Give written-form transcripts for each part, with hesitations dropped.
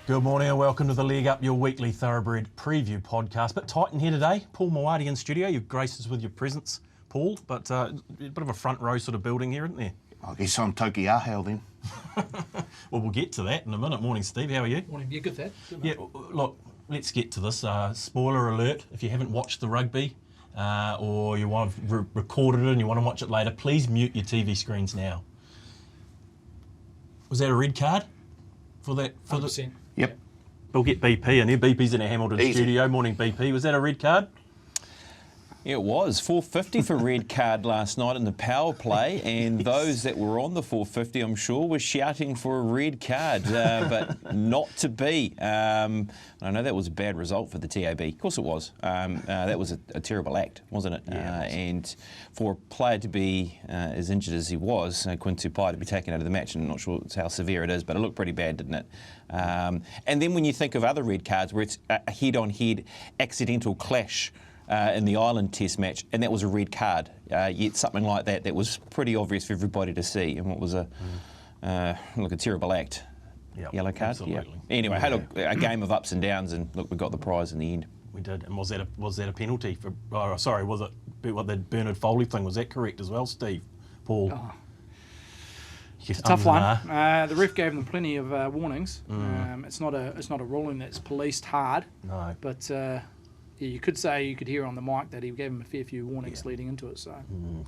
Good morning and welcome to the Leg Up, your weekly Thoroughbred preview podcast. Bit tight in here today. Paul Moati in studio. You've graced us with your presence, Paul, but a bit of a front row sort of building here, isn't there? I guess I'm Toki Ahau then. Well, we'll get to that in a minute. Morning, Steve. How are you? Morning. Yeah, good, Thad. Yeah, look, let's get to this. Spoiler alert, if you haven't watched the rugby or you want to recorded it and you want to watch it later, please mute your TV screens now. Was that a red card for that? For 100%. Yep. We'll get BP in here. BP's in our Hamilton studio. Morning, BP. Was that a red card? Yeah, it was. 450 for red card last night in the power play, and those that were on the 450, I'm sure, were shouting for a red card, but not to be. I know that was a bad result for the TAB. Of course it was. That was a terrible act, wasn't it? Yeah, it was. And for a player to be as injured as he was, Quinn Tupai to be taken out of the match, and I'm not sure how severe it is, but it looked pretty bad, didn't it? And then when you think of other red cards where it's a head-on-head accidental clash, in the Ireland Test match, and that was a red card. Yet something like that was pretty obvious for everybody to see, and what was a terrible act. Yep, Yellow card. absolutely. Yeah. Anyway, had a game of ups and downs, and look, we got the prize in the end. We did. And was that a penalty for? Oh, sorry, was it what the Bernard Foley thing? Was that correct as well, Steve? Paul. Oh. Yes, Tough one. The ref gave them plenty of warnings. It's not a ruling that's policed hard. No. But yeah, you could hear on the mic that he gave him a fair few warnings leading into it. So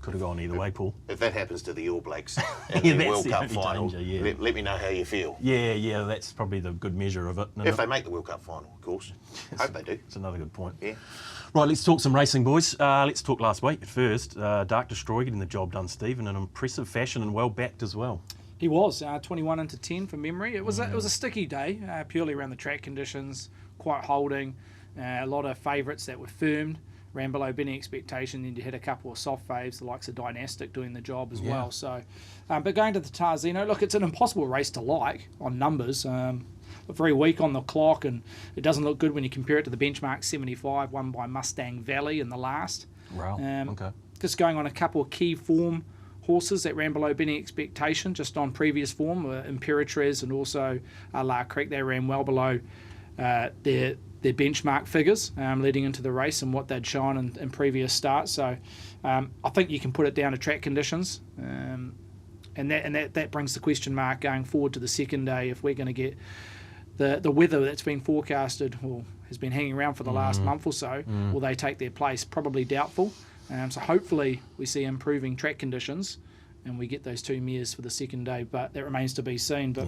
Could have gone either way, Paul. If that happens to the All Blacks in Yeah, the that's World the Cup only final, danger, yeah. let me know how you feel. Yeah, that's probably the good measure of it. isn't If it? they make the World Cup final, of course. Hope they do. It's another good point. Yeah. Right, let's talk some racing, boys. Let's talk last week at first. Dark Destroy getting the job done, Steve, in an impressive fashion and well backed as well. he was 21 into 10 from memory. It was a sticky day, purely around the track conditions, quiet holding. A lot of favourites that were firmed, ran below any expectation. Then you had a couple of soft faves, the likes of Dynastic doing the job as well. So, but going to the Tarzino, look, it's an impossible race to like on numbers. Very weak on the clock, and it doesn't look good when you compare it to the benchmark 75 won by Mustang Valley in the last. Wow. Okay. Just going on a couple of key form horses that ran below any expectation, just on previous form, Imperatriz and also La Creek. They ran well below their benchmark figures leading into the race and what they'd shown in previous starts. So I think you can put it down to track conditions, and that brings the question mark going forward to the second day if we're going to get the weather that's been forecasted or has been hanging around for the last month or so. Will they take their place? Probably doubtful. So hopefully we see improving track conditions and we get those two mares for the second day, but that remains to be seen. But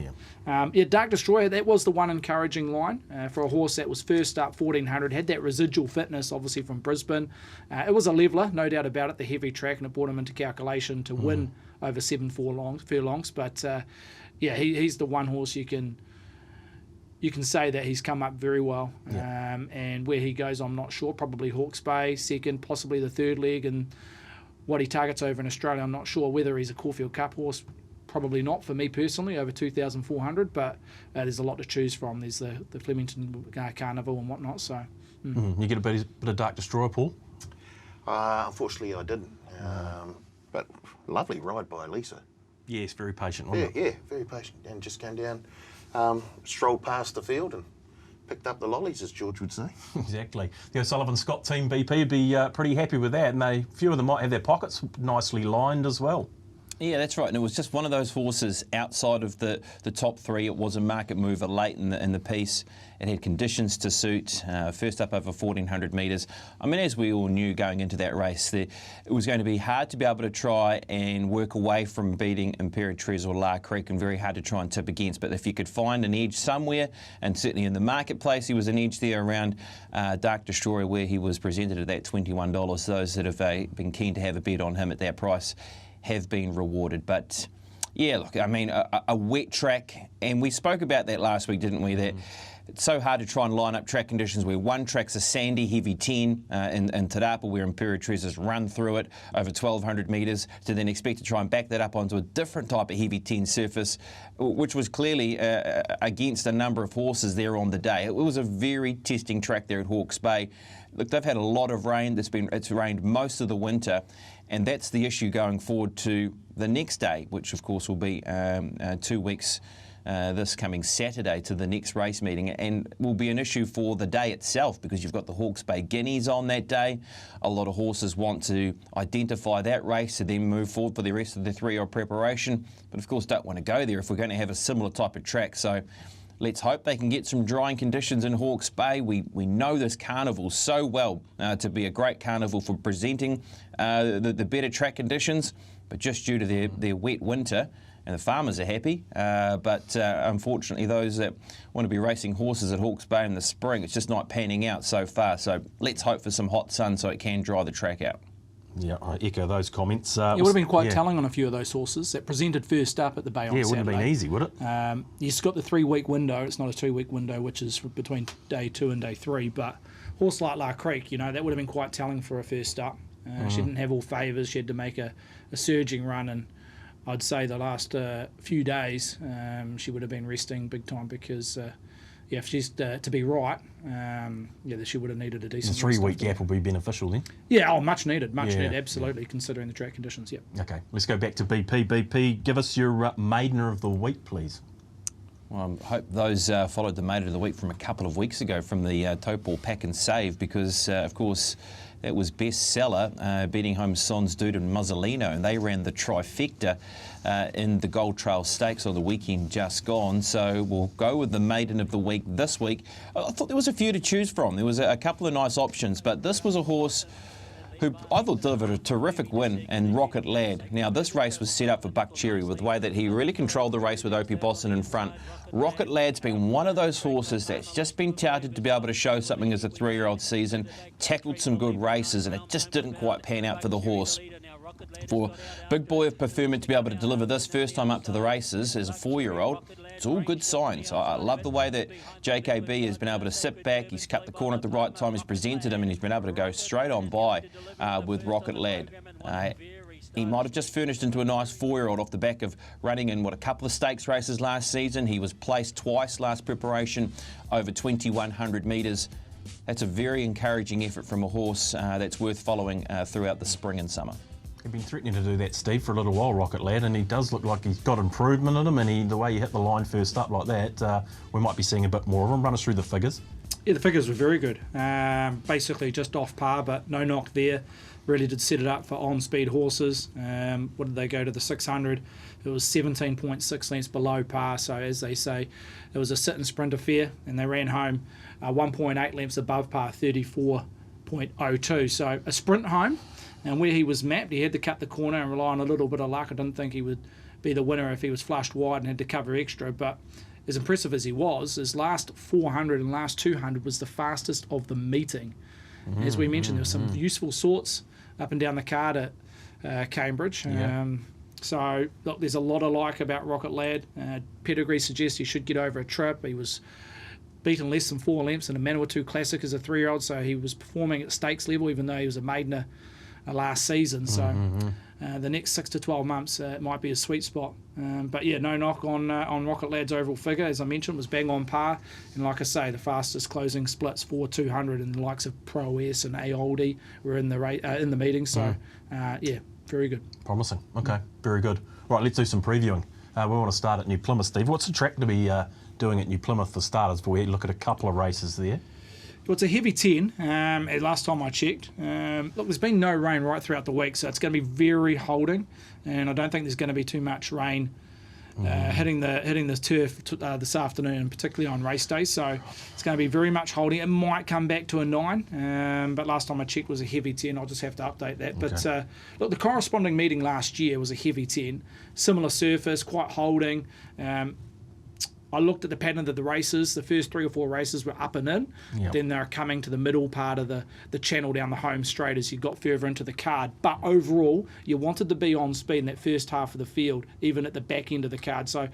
Dark Destroyer, that was the one encouraging line for a horse that was first up 1400, had that residual fitness obviously from Brisbane. It was a leveller, no doubt about it, the heavy track, and it brought him into calculation to win over 7 furlongs. But he's the one horse you can say that he's come up very well. And where he goes, I'm not sure. Probably Hawke's Bay, second, possibly the third leg, and what he targets over in Australia, I'm not sure. Whether he's a Caulfield Cup horse, probably not for me personally, over 2,400, but there's a lot to choose from. There's the Flemington Carnival and whatnot. So You get a bit of Dark Destroyer, Paul? Unfortunately, I didn't. But lovely ride by Lisa. Yes, very patient, wasn't it? Yeah, very patient. And just came down, strolled past the field and picked up the lollies, as George would say. Exactly. The O'Sullivan Scott team, BP, would be pretty happy with that, and a few of them might have their pockets nicely lined as well. Yeah, that's right. And it was just one of those horses outside of the top three. It was a market mover late in the piece. It had conditions to suit. First up over 1,400 metres. I mean, as we all knew going into that race, it was going to be hard to be able to try and work away from beating Imperatriz or La Creek, and very hard to try and tip against. But if you could find an edge somewhere, and certainly in the marketplace, he was an edge there around Dark Destroyer, where he was presented at that $21. Those that have been keen to have a bet on him at that price have been rewarded. But yeah, look, I mean, a wet track, and we spoke about that last week, didn't we, that it's so hard to try and line up track conditions where one track's a sandy, heavy 10 in Tarapa, where Imperatriz has run through it over 1,200 metres, to then expect to try and back that up onto a different type of heavy 10 surface, which was clearly against a number of horses there on the day. It was a very testing track there at Hawke's Bay. Look, they've had a lot of rain. It's rained most of the winter, and that's the issue going forward to the next day, which of course will be 2 weeks this coming Saturday to the next race meeting, and will be an issue for the day itself because you've got the Hawke's Bay Guineas on that day. A lot of horses want to identify that race to then move forward for the rest of the 3-year-old preparation, but of course don't want to go there if we're going to have a similar type of track. So let's hope they can get some drying conditions in Hawke's Bay. We know this carnival so well to be a great carnival for presenting the better track conditions, but just due to their wet winter, and the farmers are happy, but unfortunately those that want to be racing horses at Hawke's Bay in the spring, it's just not panning out so far. So let's hope for some hot sun so it can dry the track out. Yeah, I echo those comments. It would have been quite telling on a few of those horses that presented first up at the Bay on Saturday. Yeah, it wouldn't have been easy, would it? You've got the 3-week window. It's not a 2-week window, which is between day 2 and day 3. But a horse like La Creek, that would have been quite telling for a first up. She didn't have all favours. She had to make a surging run, and I'd say the last few days she would have been resting big time because if she's to be right, she would have needed a decent. The 3-week gap will be beneficial then. Yeah, much needed, absolutely, considering the track conditions. Yeah. Okay, let's go back to BP. BP, give us your Maidener of the week, please. Well, I hope those followed the Maiden of the week from a couple of weeks ago from the Topol Pack and Save because, of course, that was bestseller, beating home Sons Dude and Muzzolino, and they ran the trifecta in the Gold Trail Stakes on the weekend just gone. So we'll go with the Maiden of the week this week. I thought there was a few to choose from. There was a couple of nice options, but this was a horse who I thought delivered a terrific win, and Rocket Lad. Now, this race was set up for Buck Cherry with the way that he really controlled the race with Opie Boston in front. Rocket Lad's been one of those horses that's just been touted to be able to show something as a 3-year-old season, tackled some good races, and it just didn't quite pan out for the horse. For Big Boy of Preferment to be able to deliver this first time up to the races as a 4-year-old, it's all good signs. I love the way that JKB has been able to sit back, he's cut the corner at the right time, he's presented him, and he's been able to go straight on by with Rocket Lad. He might have just furnished into a nice 4-year-old off the back of running in, a couple of stakes races last season. He was placed twice last preparation over 2,100 metres. That's a very encouraging effort from a horse that's worth following throughout the spring and summer. He's been threatening to do that, Steve, for a little while, Rocket Lad, and he does look like he's got improvement in him, and the way he hit the line first up like that, we might be seeing a bit more of him. Run us through the figures. Yeah, the figures were very good. Basically just off par, but no knock there. Really did set it up for on-speed horses. What did they go to the 600? It was 17.6 lengths below par, so as they say, it was a sit and sprint affair, and they ran home 1.8 lengths above par, 34.02. So a sprint home. And where he was mapped, he had to cut the corner and rely on a little bit of luck. I didn't think he would be the winner if he was flushed wide and had to cover extra. But as impressive as he was, his last 400 and last 200 was the fastest of the meeting. As we mentioned, there were some useful sorts up and down the card at Cambridge. So, look, there's a lot of like about Rocket Lad. Pedigree suggests he should get over a trip. He was beaten less than 4 lengths in a Manawatu Classic as a 3-year-old, so he was performing at stakes level, even though he was a Maidener last season. So the next 6 to 12 months it might be a sweet spot. But yeah, no knock on Rocket Lad's overall figure. As I mentioned, was bang on par, and like I say, the fastest closing splits for 200, and the likes of Pro S and Aoldi were in the meeting. So yeah, very good. Promising. Okay, very good. Right, let's do some previewing. We want to start at New Plymouth, Steve. What's the track to be doing at New Plymouth for starters? Before we look at a couple of races there. Well, it's a heavy 10, last time I checked. Look, there's been no rain right throughout the week, so it's going to be very holding, and I don't think there's going to be too much rain hitting the turf this afternoon, particularly on race day, so it's going to be very much holding. It might come back to a 9, but last time I checked was a heavy 10. I'll just have to update that. Okay. But look, the corresponding meeting last year was a heavy 10, similar surface, quite holding. I looked at the pattern of the races. The first 3 or 4 races were up and in. Yep. Then they're coming to the middle part of the channel down the home straight as you got further into the card. But overall, you wanted to be on speed in that first half of the field, even at the back end of the card. So,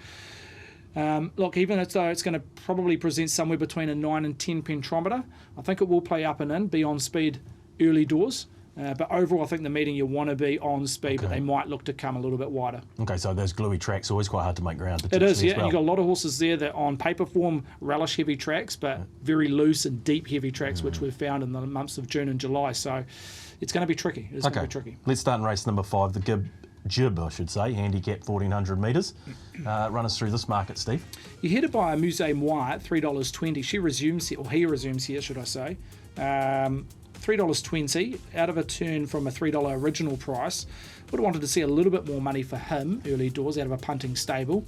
look, even though it's going to probably present somewhere between a 9 and 10 pentrometer, I think it will play up and in, be on speed early doors. But overall, I think the meeting you want to be on speed, but they might look to come a little bit wider. Okay, so those gluey tracks are always quite hard to make ground. It is, yeah. Well. And you've got a lot of horses there that on paper form relish heavy tracks, but very loose and deep heavy tracks, which we've found in the months of June and July. So it's going to be tricky. It's going to be tricky. Let's start in race number 5, the Gib Jib, I should say, handicap 1400 metres. Run us through this market, Steve. You're headed by a Musée Moi at $3.20. She resumes here, or he resumes here, should I say. $3.20 out of a turn from a $3 original price. Would have wanted to see a little bit more money for him early doors out of a punting stable.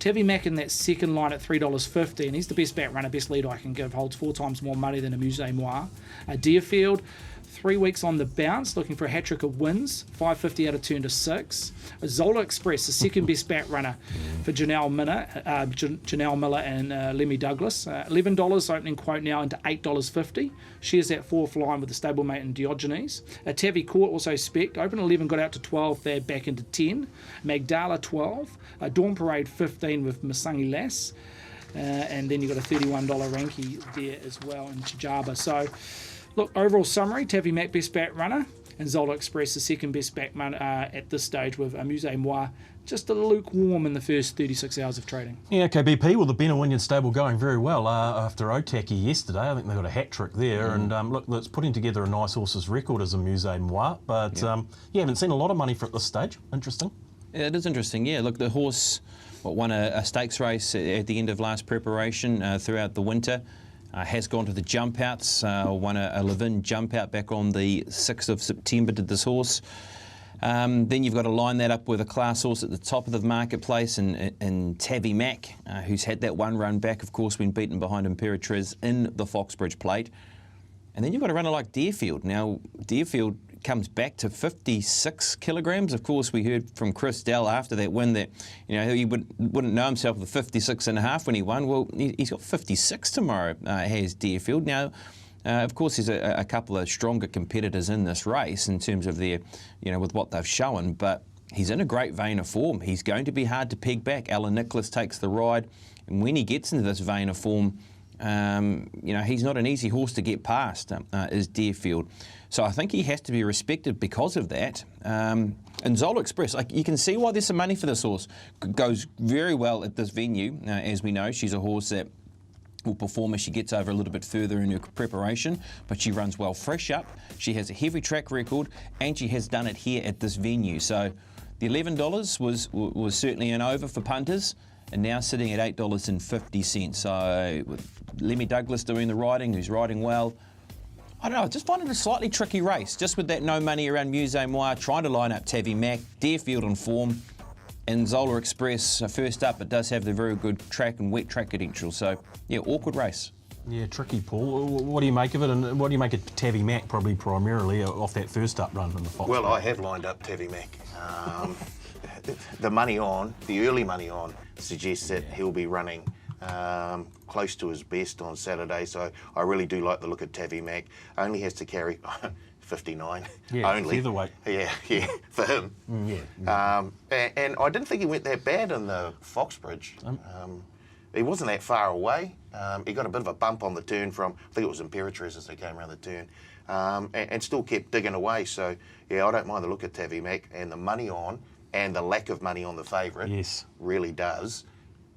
Tavi Mack in that second line at $3.50, and he's the best back runner, best leader I can give. Holds 4 times more money than a Musée Moi. Deerfield, 3 weeks on the bounce, looking for a hat-trick of wins, $5.50 out of turn to 6. Zola Express, the second best back runner for Janelle Miller and Lemmy Douglas. $11 opening quote now into $8.50. Shares that fourth line with the stablemate and Diogenes. Tavi Court also spec. Open 11 got out to 12, they're back into 10. Magdala 12. Dawn Parade 15 with Masangi Lass. And then you've got a $31 Ranky there as well in Chijaba. So, look, overall summary, Tavi Mack best back runner and Zola Express the second best back runner at this stage with Musée Moi just a lukewarm in the first 36 hours of trading. Yeah, okay, BP, well, the Benawinian stable going very well after Otaki yesterday. I think they got a hat-trick there. And look, it's putting together a nice horse's record as a Musée Moi. But, haven't seen a lot of money for it at this stage. Interesting. Yeah, it is interesting. Yeah, look, the horse won a stakes race at the end of last preparation throughout the winter. Has gone to the jump outs, won a Levin jump out back on the 6th of September, did this horse. Then you've got to line that up with a class horse at the top of the marketplace in Tavi Mack, who's had that one run back, of course, when beaten behind Imperatriz in the Foxbridge Plate. And then you've got a runner like Deerfield. Now, Deerfield comes back to 56 kilograms. Of course, we heard from Chris Dell after that win that he wouldn't know himself with 56 and a half when he won. Well, he's got 56 tomorrow, has Deerfield. Now, of course, there's a couple of stronger competitors in this race in terms of their, with what they've shown, but he's in a great vein of form. He's going to be hard to peg back. Alan Nicholas takes the ride, and when he gets into this vein of form, he's not an easy horse to get past, is Deerfield. So I think he has to be respected because of that. And Zola Express, you can see why there's some money for this horse. Goes very well at this venue. As we know, she's a horse that will perform as she gets over a little bit further in her preparation, but she runs well fresh up. She has a heavy track record, and she has done it here at this venue. So the $11 was certainly an over for punters, and now sitting at $8.50. So with Lemmy Douglas doing the riding, who's riding well, I don't know, I just find it a slightly tricky race, just with that no money around Musée Moi, trying to line up Tavi Mack, Deerfield on form, and Zola Express first up. It does have the very good track and wet track credentials. So, yeah, awkward race. Yeah, tricky, Paul. What do you make of it, and what do you make of Tavi Mack, probably primarily off that first up run in the Fox? Well, I have lined up Tavi Mack. The early money on, suggests that he'll be running close to his best on Saturday. So I really do like the look of Tavi Mack. Only has to carry 59 only. Featherweight. Yeah, for him. And I didn't think he went that bad in the Foxbridge. He wasn't that far away. He got a bit of a bump on the turn from, I think it was Imperatriz as they came around the turn, and still kept digging away. So, yeah, I don't mind the look of Tavi Mack, and the money on and the lack of money on the favourite really does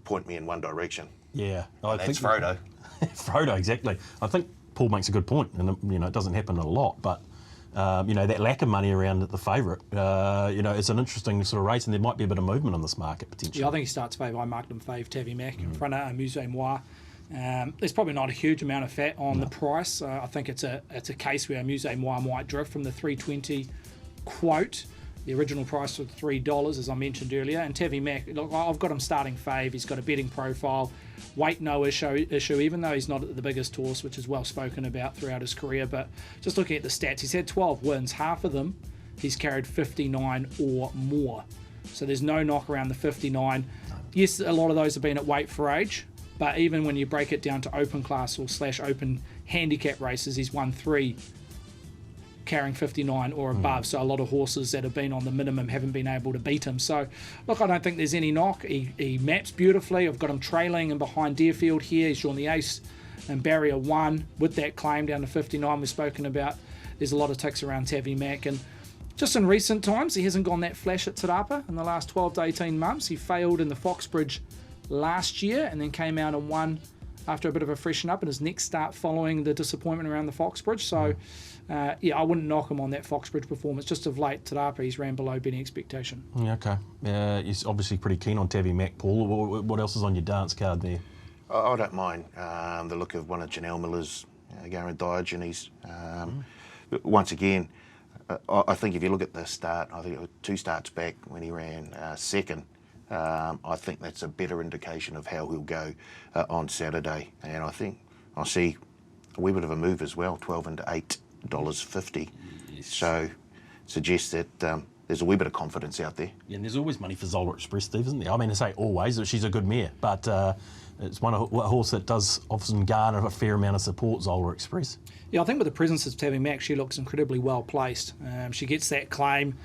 point me in one direction. Yeah. That's Frodo. Frodo, exactly. I think Paul makes a good point, and it doesn't happen a lot, but that lack of money around the favourite, it's an interesting sort of race, and there might be a bit of movement in this market potentially. Yeah, I think he starts favour. I marked him fave, Tavi Mack, in front of Musée Moi. There's probably not a huge amount of fat on the price. I think it's a case where Musée Moi might drift from the $3.20 quote. The original price was $3, as I mentioned earlier. And Tavi Mack, look, I've got him starting fave. He's got a betting profile. Weight, no issue, even though he's not the biggest horse, which is well spoken about throughout his career. But just looking at the stats, he's had 12 wins. Half of them, he's carried 59 or more. So there's no knock around the 59. Yes, a lot of those have been at weight for age. But even when you break it down to open class or / open handicap races, he's won 3 carrying 59 or above. So a lot of horses that have been on the minimum haven't been able to beat him. So, look, I don't think there's any knock. He maps beautifully. I've got him trailing and behind Deerfield here. He's drawn the ace and barrier 1 with that claim down to 59 we've spoken about. There's a lot of ticks around Tavi Mack. And just in recent times, he hasn't gone that flash at Tarapa in the last 12 to 18 months. He failed in the Foxbridge last year and then came out and won after a bit of a freshen up in his next start following the disappointment around the Foxbridge. So, I wouldn't knock him on that Foxbridge performance. Just of late, Tarapa, he's ran below betting expectation. Yeah, okay. He's obviously pretty keen on Tavi Mac, Paul. What else is on your dance card there? I don't mind the look of one of Janelle Miller's going with Diogenes. But once again, I think if you look at the start, I think it was 2 starts back when he ran second. I think that's a better indication of how he'll go on Saturday. And I think I see a wee bit of a move as well, 12 into $8.50. Yes. So suggests that there's a wee bit of confidence out there. Yeah, and there's always money for Zola Express, Steve, isn't there? I mean, I say always, she's a good mare, but it's a horse that does often garner a fair amount of support, Zola Express. Yeah, I think with the presence of Tavi Mac, she looks incredibly well placed. She gets that claim.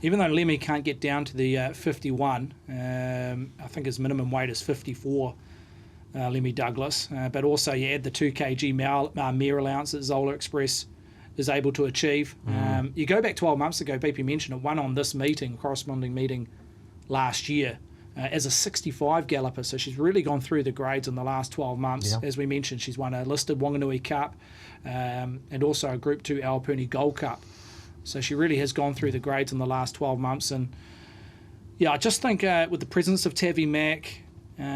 Even though Lemmy can't get down to the 51, I think his minimum weight is 54, Lemmy Douglas. But also you add the 2 kg mare allowance that Zola Express is able to achieve. You go back 12 months ago, BP mentioned it won on this meeting, corresponding meeting last year, as a 65 galloper. So she's really gone through the grades in the last 12 months. Yeah. As we mentioned, she's won a listed Wanganui Cup and also a Group 2 Alpurni Gold Cup. So she really has gone through the grades in the last 12 months. And yeah, I just think with the presence of Tavi Mac,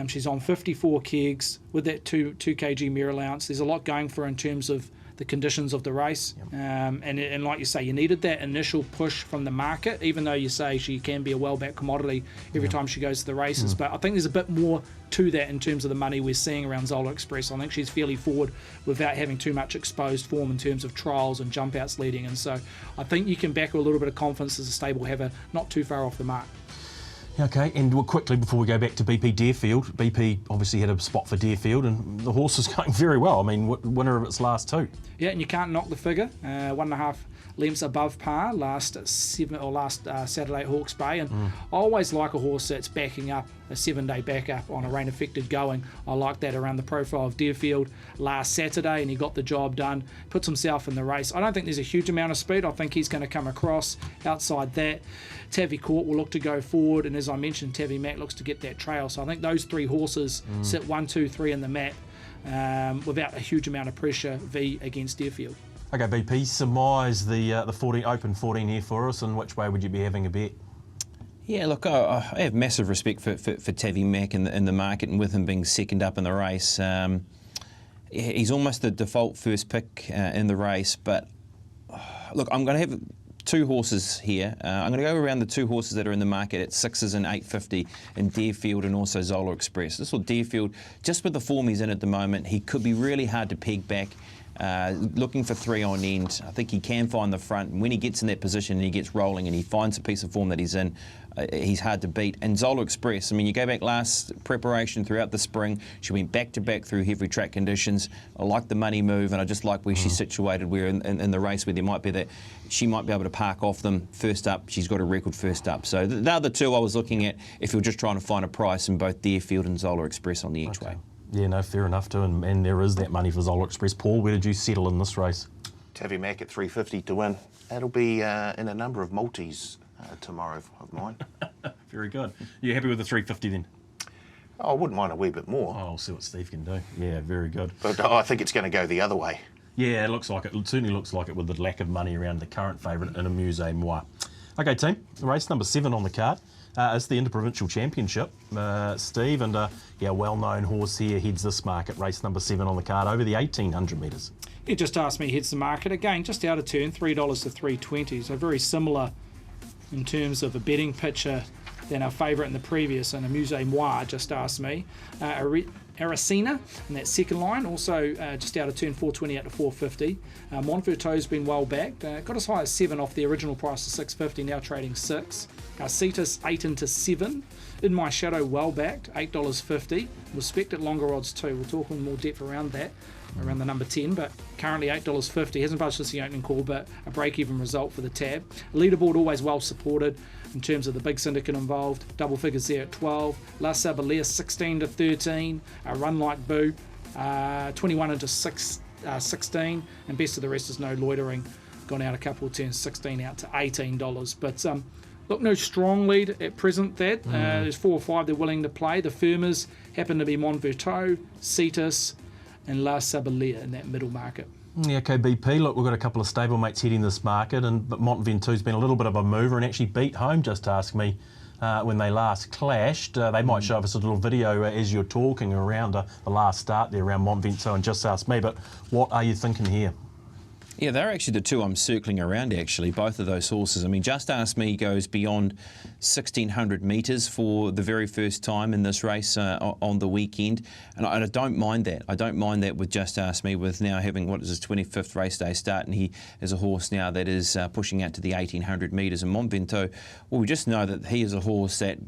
she's on 54 kegs with that 2 kg mare allowance. There's a lot going for her in terms of the conditions of the race. Yep. And like you say, you needed that initial push from the market, even though you say she can be a well-backed commodity every time she goes to the races. But I think there's a bit more to that in terms of the money we're seeing around Zola Express. I think she's fairly forward without having too much exposed form in terms of trials and jump outs leading. And so I think you can back her a little bit of confidence as a stable haver, not too far off the mark. Okay, and quickly before we go back to BP Deerfield, BP obviously had a spot for Deerfield and the horse is going very well. I mean, winner of its last 2. Yeah, and you can't knock the figure. 1.5 lengths above par last Saturday at Hawke's Bay. And I always like a horse that's backing up, a 7-day backup on a rain-affected going. I like that around the profile of Deerfield last Saturday, and he got the job done, puts himself in the race. I don't think there's a huge amount of speed. I think he's going to come across outside that. Tavi Court will look to go forward, and as I mentioned, Tavi Mac looks to get that trail. So I think those 3 horses sit 1, 2, 3 in the map without a huge amount of pressure V against Deerfield. Okay, BP, surmise the 14 open 14 here for us, and which way would you be having a bet? Yeah, look, I have massive respect for Tavi Mac in the market, and with him being second up in the race. He's almost the default first pick in the race, but look, I'm going to have 2 horses here. I'm going to go around the 2 horses that are in the market at 6s and 8.50 in Deerfield and also Zola Express. This will Deerfield, just with the form he's in at the moment, he could be really hard to peg back. Looking for 3 on end. I think he can find the front, and when he gets in that position and he gets rolling and he finds a piece of form that he's in, he's hard to beat. And Zola Express, I mean, you go back last preparation throughout the spring, she went back to back through heavy track conditions. I like the money move, and I just like where she's situated, where in the race where there might be that she might be able to park off them first up. She's got a record first up. So the other 2 I was looking at if you're just trying to find a price in both Deerfield and Zola Express on the each way. Yeah, no, fair enough too, and there is that money for Zola Express. Paul, where did you settle in this race? Tavi Mac at 3.50 to win. That'll be in a number of multis tomorrow of mine. Very good. You happy with the 3.50 then? I wouldn't mind a wee bit more. Oh, I'll see what Steve can do. Yeah, very good. But I think it's going to go the other way. Yeah, it looks like it. It certainly looks like it with the lack of money around the current favourite in Amuse Moi. Okay, team, race number 7 on the card. It's the Inter-provincial championship, Steve, and a well-known horse here heads this market, race number 7 on the card, over the 1,800 metres. You just asked me, heads the market again, just out of turn, $3 to $3.20, so very similar in terms of a betting picture than our favourite in the previous, and Amuse Moi just asked me. Aracena in that second line, also just out of turn 420 out to 450. Monforteau's been well backed, got as high as 7 off the original price of 650, now trading 6. Cetus 8 into 7. In My Shadow well backed, $8.50. Respect at longer odds too. We'll talk in more depth around that, around the number 10, but currently $8.50. Hasn't budged since the opening call, but a break-even result for the tab. Leaderboard always well supported in terms of the big syndicate involved. Double figures there at 12. La Sabalia 16 to 13. Run Like Boo 21 into 16. And best of the rest is No Loitering. Gone out a couple of turns, 16 out to $18. But look, no strong lead at present. There's 4 or 5 they're willing to play. The firmers happen to be Monforteau, Cetus, and La Sabalea in that middle market. Yeah, okay, BP. Look, we've got a couple of stablemates heading this market, but Montvento's been a little bit of a mover and actually beat home, just ask me, when they last clashed. They might show us a little video as you're talking around the last start there around Montvento's and just ask me, but what are you thinking here? Yeah, they're actually the two I'm circling around, actually, both of those horses. I mean, Just Ask Me goes beyond 1,600 metres for the very first time in this race on the weekend. And I don't mind that. I don't mind that with Just Ask Me, with now having, what is his 25th race day start, and he is a horse now that is pushing out to the 1,800 metres. And Montvento's, well, we just know that he is a horse that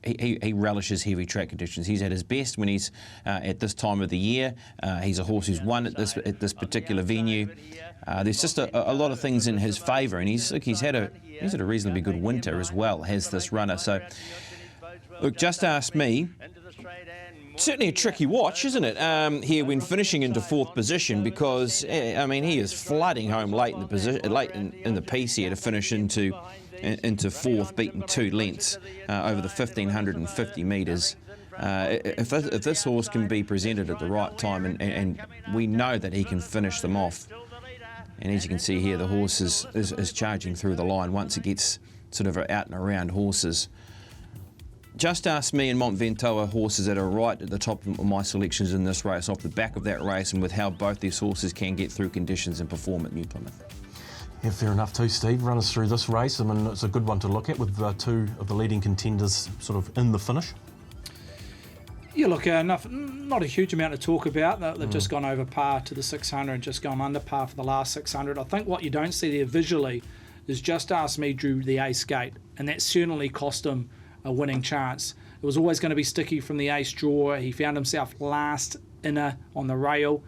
he relishes heavy track conditions. He's at his best when he's at this time of the year. He's a horse who's won at this particular venue. There's just a lot of things in his favour, and he's had a reasonably good winter as well, has this runner. So, look, Just Ask Me. Certainly a tricky watch, isn't it? Here when finishing into fourth position, because I mean he is flooding home late in the position, late in the piece here to finish into fourth, beating 2 lengths over the 1,550 metres. If this horse can be presented at the right time, and we know that he can finish them off, and as you can see here, the horse is charging through the line once it gets sort of out and around horses. Just Ask Me and Montvento's are horses that are right at the top of my selections in this race, off the back of that race, and with how both these horses can get through conditions and perform at New Plymouth. Yeah, fair enough too, Steve. Run us through this race. I mean, it's a good one to look at with 2 of the leading contenders sort of in the finish. Yeah, look, not a huge amount to talk about. They've just gone over par to the 600, just gone under par for the last 600. I think what you don't see there visually is Just Ask Me drew the ace gate, and that certainly cost him a winning chance. It was always going to be sticky from the ace draw. He found himself last inner on the rail.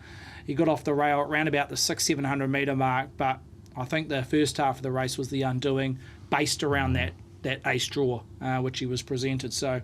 He got off the rail at around about the 600-700 metre mark, but I think the first half of the race was the undoing, based around that ace draw, which he was presented. So,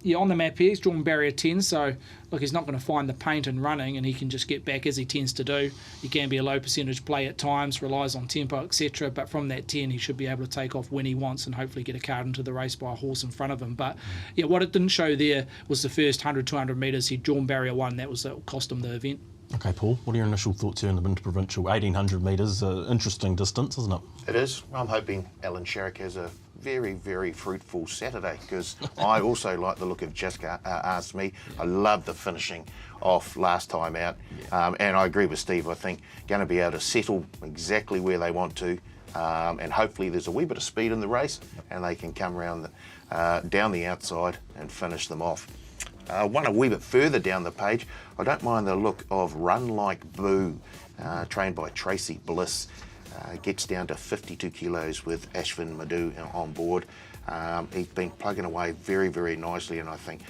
yeah, on the map here, he's drawn barrier 10, so look, he's not going to find the paint and running, and he can just get back as he tends to do. He can be a low percentage play at times, relies on tempo, etc., but from that 10 he should be able to take off when he wants and hopefully get a card into the race by a horse in front of him. But yeah, what it didn't show there was the first 100-200 metres. He'd drawn barrier 1, that cost him the event. Okay, Paul, what are your initial thoughts here in the Inter-provincial? 1,800 metres, interesting distance, isn't it? It is. I'm hoping Alan Sherrick has a very, very fruitful Saturday, because I also like the look of Just Ask Me. I love the finishing off last time out, and I agree with Steve. I think going to be able to settle exactly where they want to, and hopefully there's a wee bit of speed in the race, and they can come around down the outside and finish them off. One a wee bit further down the page, I don't mind the look of Run Like Boo, trained by Tracy Bliss. Gets down to 52 kilos with Ashvin Madhu on board. He's been plugging away very, very nicely, and I think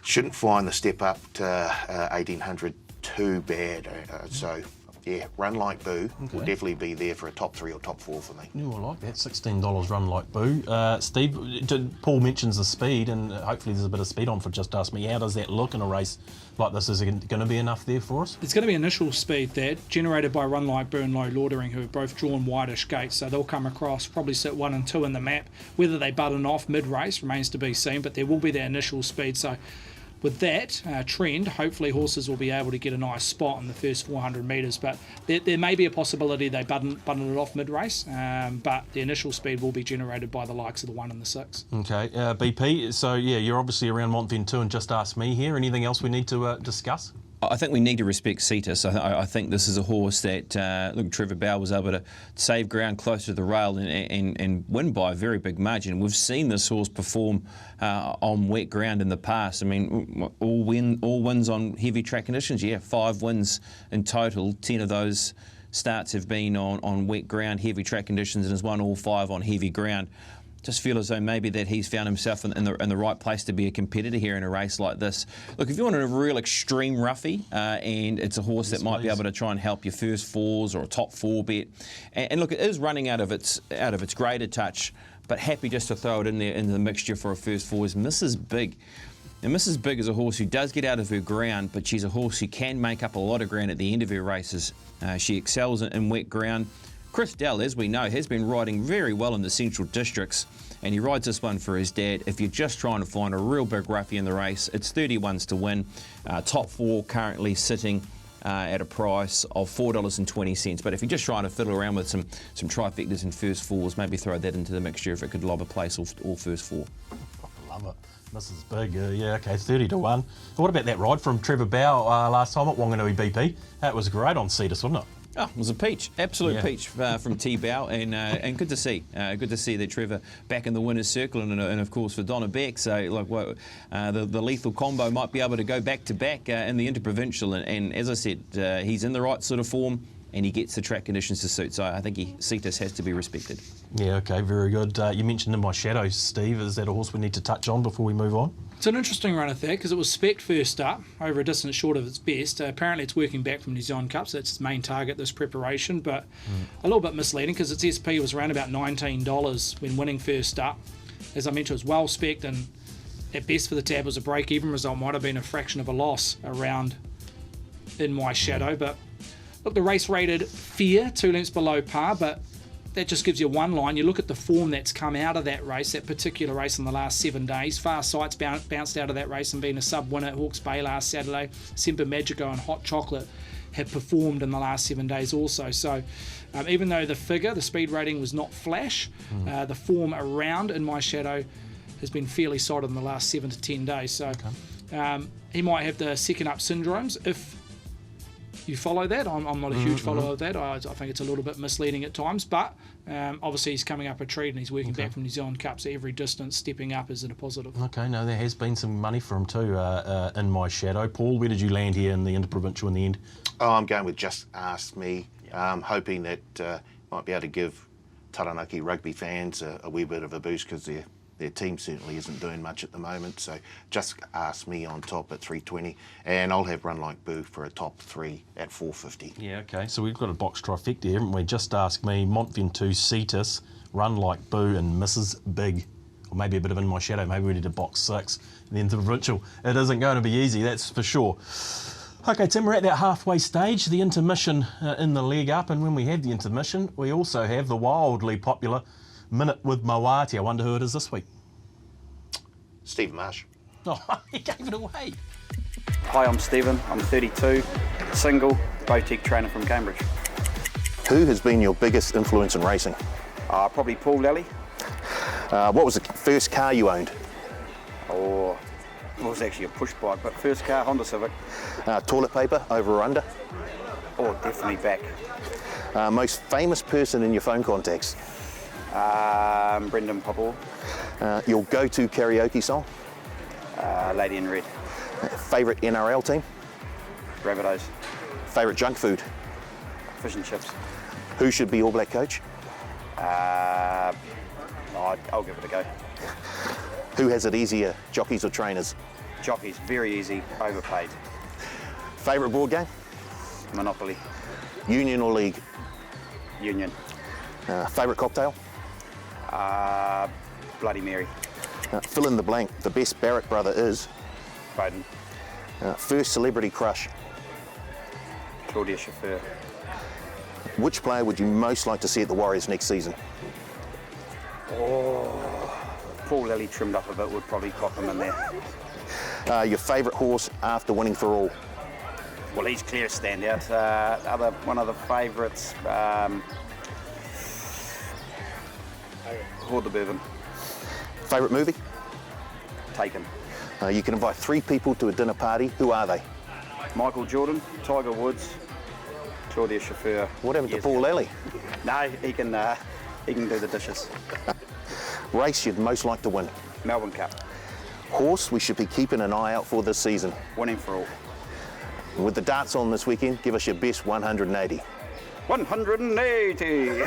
shouldn't find the step up to 1,800 too bad. So, yeah, Run Like Boo will definitely be there for a top 3 or top 4 for me. Yeah, I like that. $16 Run Like Boo. Steve, Paul mentions the speed, and hopefully there's a bit of speed on for Just Ask Me. How does that look in a race like this? Is it going to be enough there for us? It's going to be initial speed there, generated by Run Like Boo and Low Laudering, who have both drawn whitish gates, so they'll come across, probably sit 1 and 2 in the map. Whether they button off mid-race remains to be seen, but there will be that initial speed. So with that trend, hopefully horses will be able to get a nice spot in the first 400 metres, but there may be a possibility they button it off mid-race, but the initial speed will be generated by the likes of the 1 and the 6. Okay, BP, so yeah, you're obviously around Montvento's and Just Ask Me here. Anything else we need to discuss? I think we need to respect Cetus. I think this is a horse that, look, Trevor Bauer was able to save ground close to the rail and win by a very big margin. We've seen this horse perform on wet ground in the past. I mean, all wins on heavy track conditions. Yeah, 5 wins in total. 10 of those starts have been on wet ground, heavy track conditions, and has won all 5 on heavy ground. Just feel as though maybe that he's found himself in the right place to be a competitor here in a race like this. Look, if you want a real extreme roughie, and it's a horse that might be able to try and help your first 4s or a top 4 bet, and look, it is running out of its greater touch, but happy just to throw it in there into the mixture for a first 4 is Mrs. Big. Now, Mrs. Big is a horse who does get out of her ground, but she's a horse who can make up a lot of ground at the end of her races. She excels in wet ground. Chris Dell, as we know, has been riding very well in the Central Districts, and he rides this one for his dad. If you're just trying to find a real big roughie in the race, it's 31s to win. Top 4 currently sitting at a price of $4.20. But if you're just trying to fiddle around with some trifectas and first fours, maybe throw that into the mixture if it could lob a place all first 4. Love it. Mrs. Big, yeah, okay, 30 to 1. What about that ride from Trevor Bow last time at Wanganui BP? That was great on Cetus, wasn't it? Oh, it was a peach, absolute peach from T Bow, and good to see that Trevor back in the winners' circle, and of course for Donna Beck. So like the lethal combo might be able to go back to back in the Inter-provincial, and as I said, he's in the right sort of form, and he gets the track conditions to suit. So I think Cetus has to be respected. Yeah, okay, very good. You mentioned In My Shadow, Steve. Is that a horse we need to touch on before we move on? It's an interesting run at that because it was spec'd first up over a distance short of its best. Apparently it's working back from New Zealand Cup, so that's its main target, this preparation, but a little bit misleading because its SP was around about $19 when winning first up. As I mentioned, it was well spec'd, and at best for the tab was a break-even result. Might have been a fraction of a loss around In My Shadow, but look, the race rated fair, 2 lengths below par, but that just gives you one line. You look at the form that's come out of that race, that particular race in the last 7 days. Far Sight's bounced out of that race and been a sub-winner at Hawke's Bay last Saturday. Semper Magico and Hot Chocolate have performed in the last 7 days also. So even though the figure, the speed rating was not flash, the form around In My Shadow has been fairly solid in the last 7 to 10 days. So he might have the second up syndromes if you follow that. I'm not a huge follower of that. I think it's a little bit misleading at times, but obviously he's coming up a treat and he's working back from New Zealand Cup, so every distance stepping up is a positive. Okay, no, there has been some money for him too In My Shadow. Paul, where did you land here in the Inter-provincial in the end? Oh, I'm going with Just Ask Me, hoping that might be able to give Taranaki rugby fans a wee bit of a boost because their team certainly isn't doing much at the moment. So Just Ask Me on top at 320, and I'll have Run Like Boo for a top 3 at 450. Yeah, okay. So we've got a box trifecta here, haven't we? Just Ask Me, Montventoux, Cetus, Run Like Boo, and Mrs. Big. Or maybe a bit of In My Shadow. Maybe we need a box 6 in the Inter-provincial. It isn't going to be easy, that's for sure. Okay, Tim, we're at that halfway stage, the intermission in the leg up, and when we have the intermission, we also have the wildly popular Minute with Moati. I wonder who it is this week. Stephen Marsh. Oh, he gave it away. Hi, I'm Stephen. I'm 32, single, boutique trainer from Cambridge. Who has been your biggest influence in racing? Probably Paul Lally. What was the first car you owned? Or it was actually a push bike, but first car, Honda Civic. Toilet paper, over or under? Oh, definitely back. Most famous person in your phone contacts? Brendan Popple. Your go-to karaoke song? Lady in Red. Favourite NRL team? Rabbitohs. Favourite junk food? Fish and chips. Who should be All Black coach? I'll give it a go. Who has it easier, jockeys or trainers? Jockeys, very easy, overpaid. Favourite board game? Monopoly. Union or league? Union. Favourite cocktail? Bloody Mary. Fill in the blank. The best Barrett brother is? Maiden. First celebrity crush? Claudia Chauffeur. Which player would you most like to see at the Warriors next season? Paul Lally trimmed up a bit, would probably pop him in there. Your favourite horse after winning for all? Well, he's clear standout. One of the favourites, Horde the Bourbon. Favourite movie? Taken. You can invite 3 people to a dinner party. Who are they? Michael Jordan, Tiger Woods, Claudia Chauffeur. What happened to Paul Lally? No, he can do the dishes. Race you'd most like to win? Melbourne Cup. Horse we should be keeping an eye out for this season? Winning for all. With the darts on this weekend, give us your best 180. 180!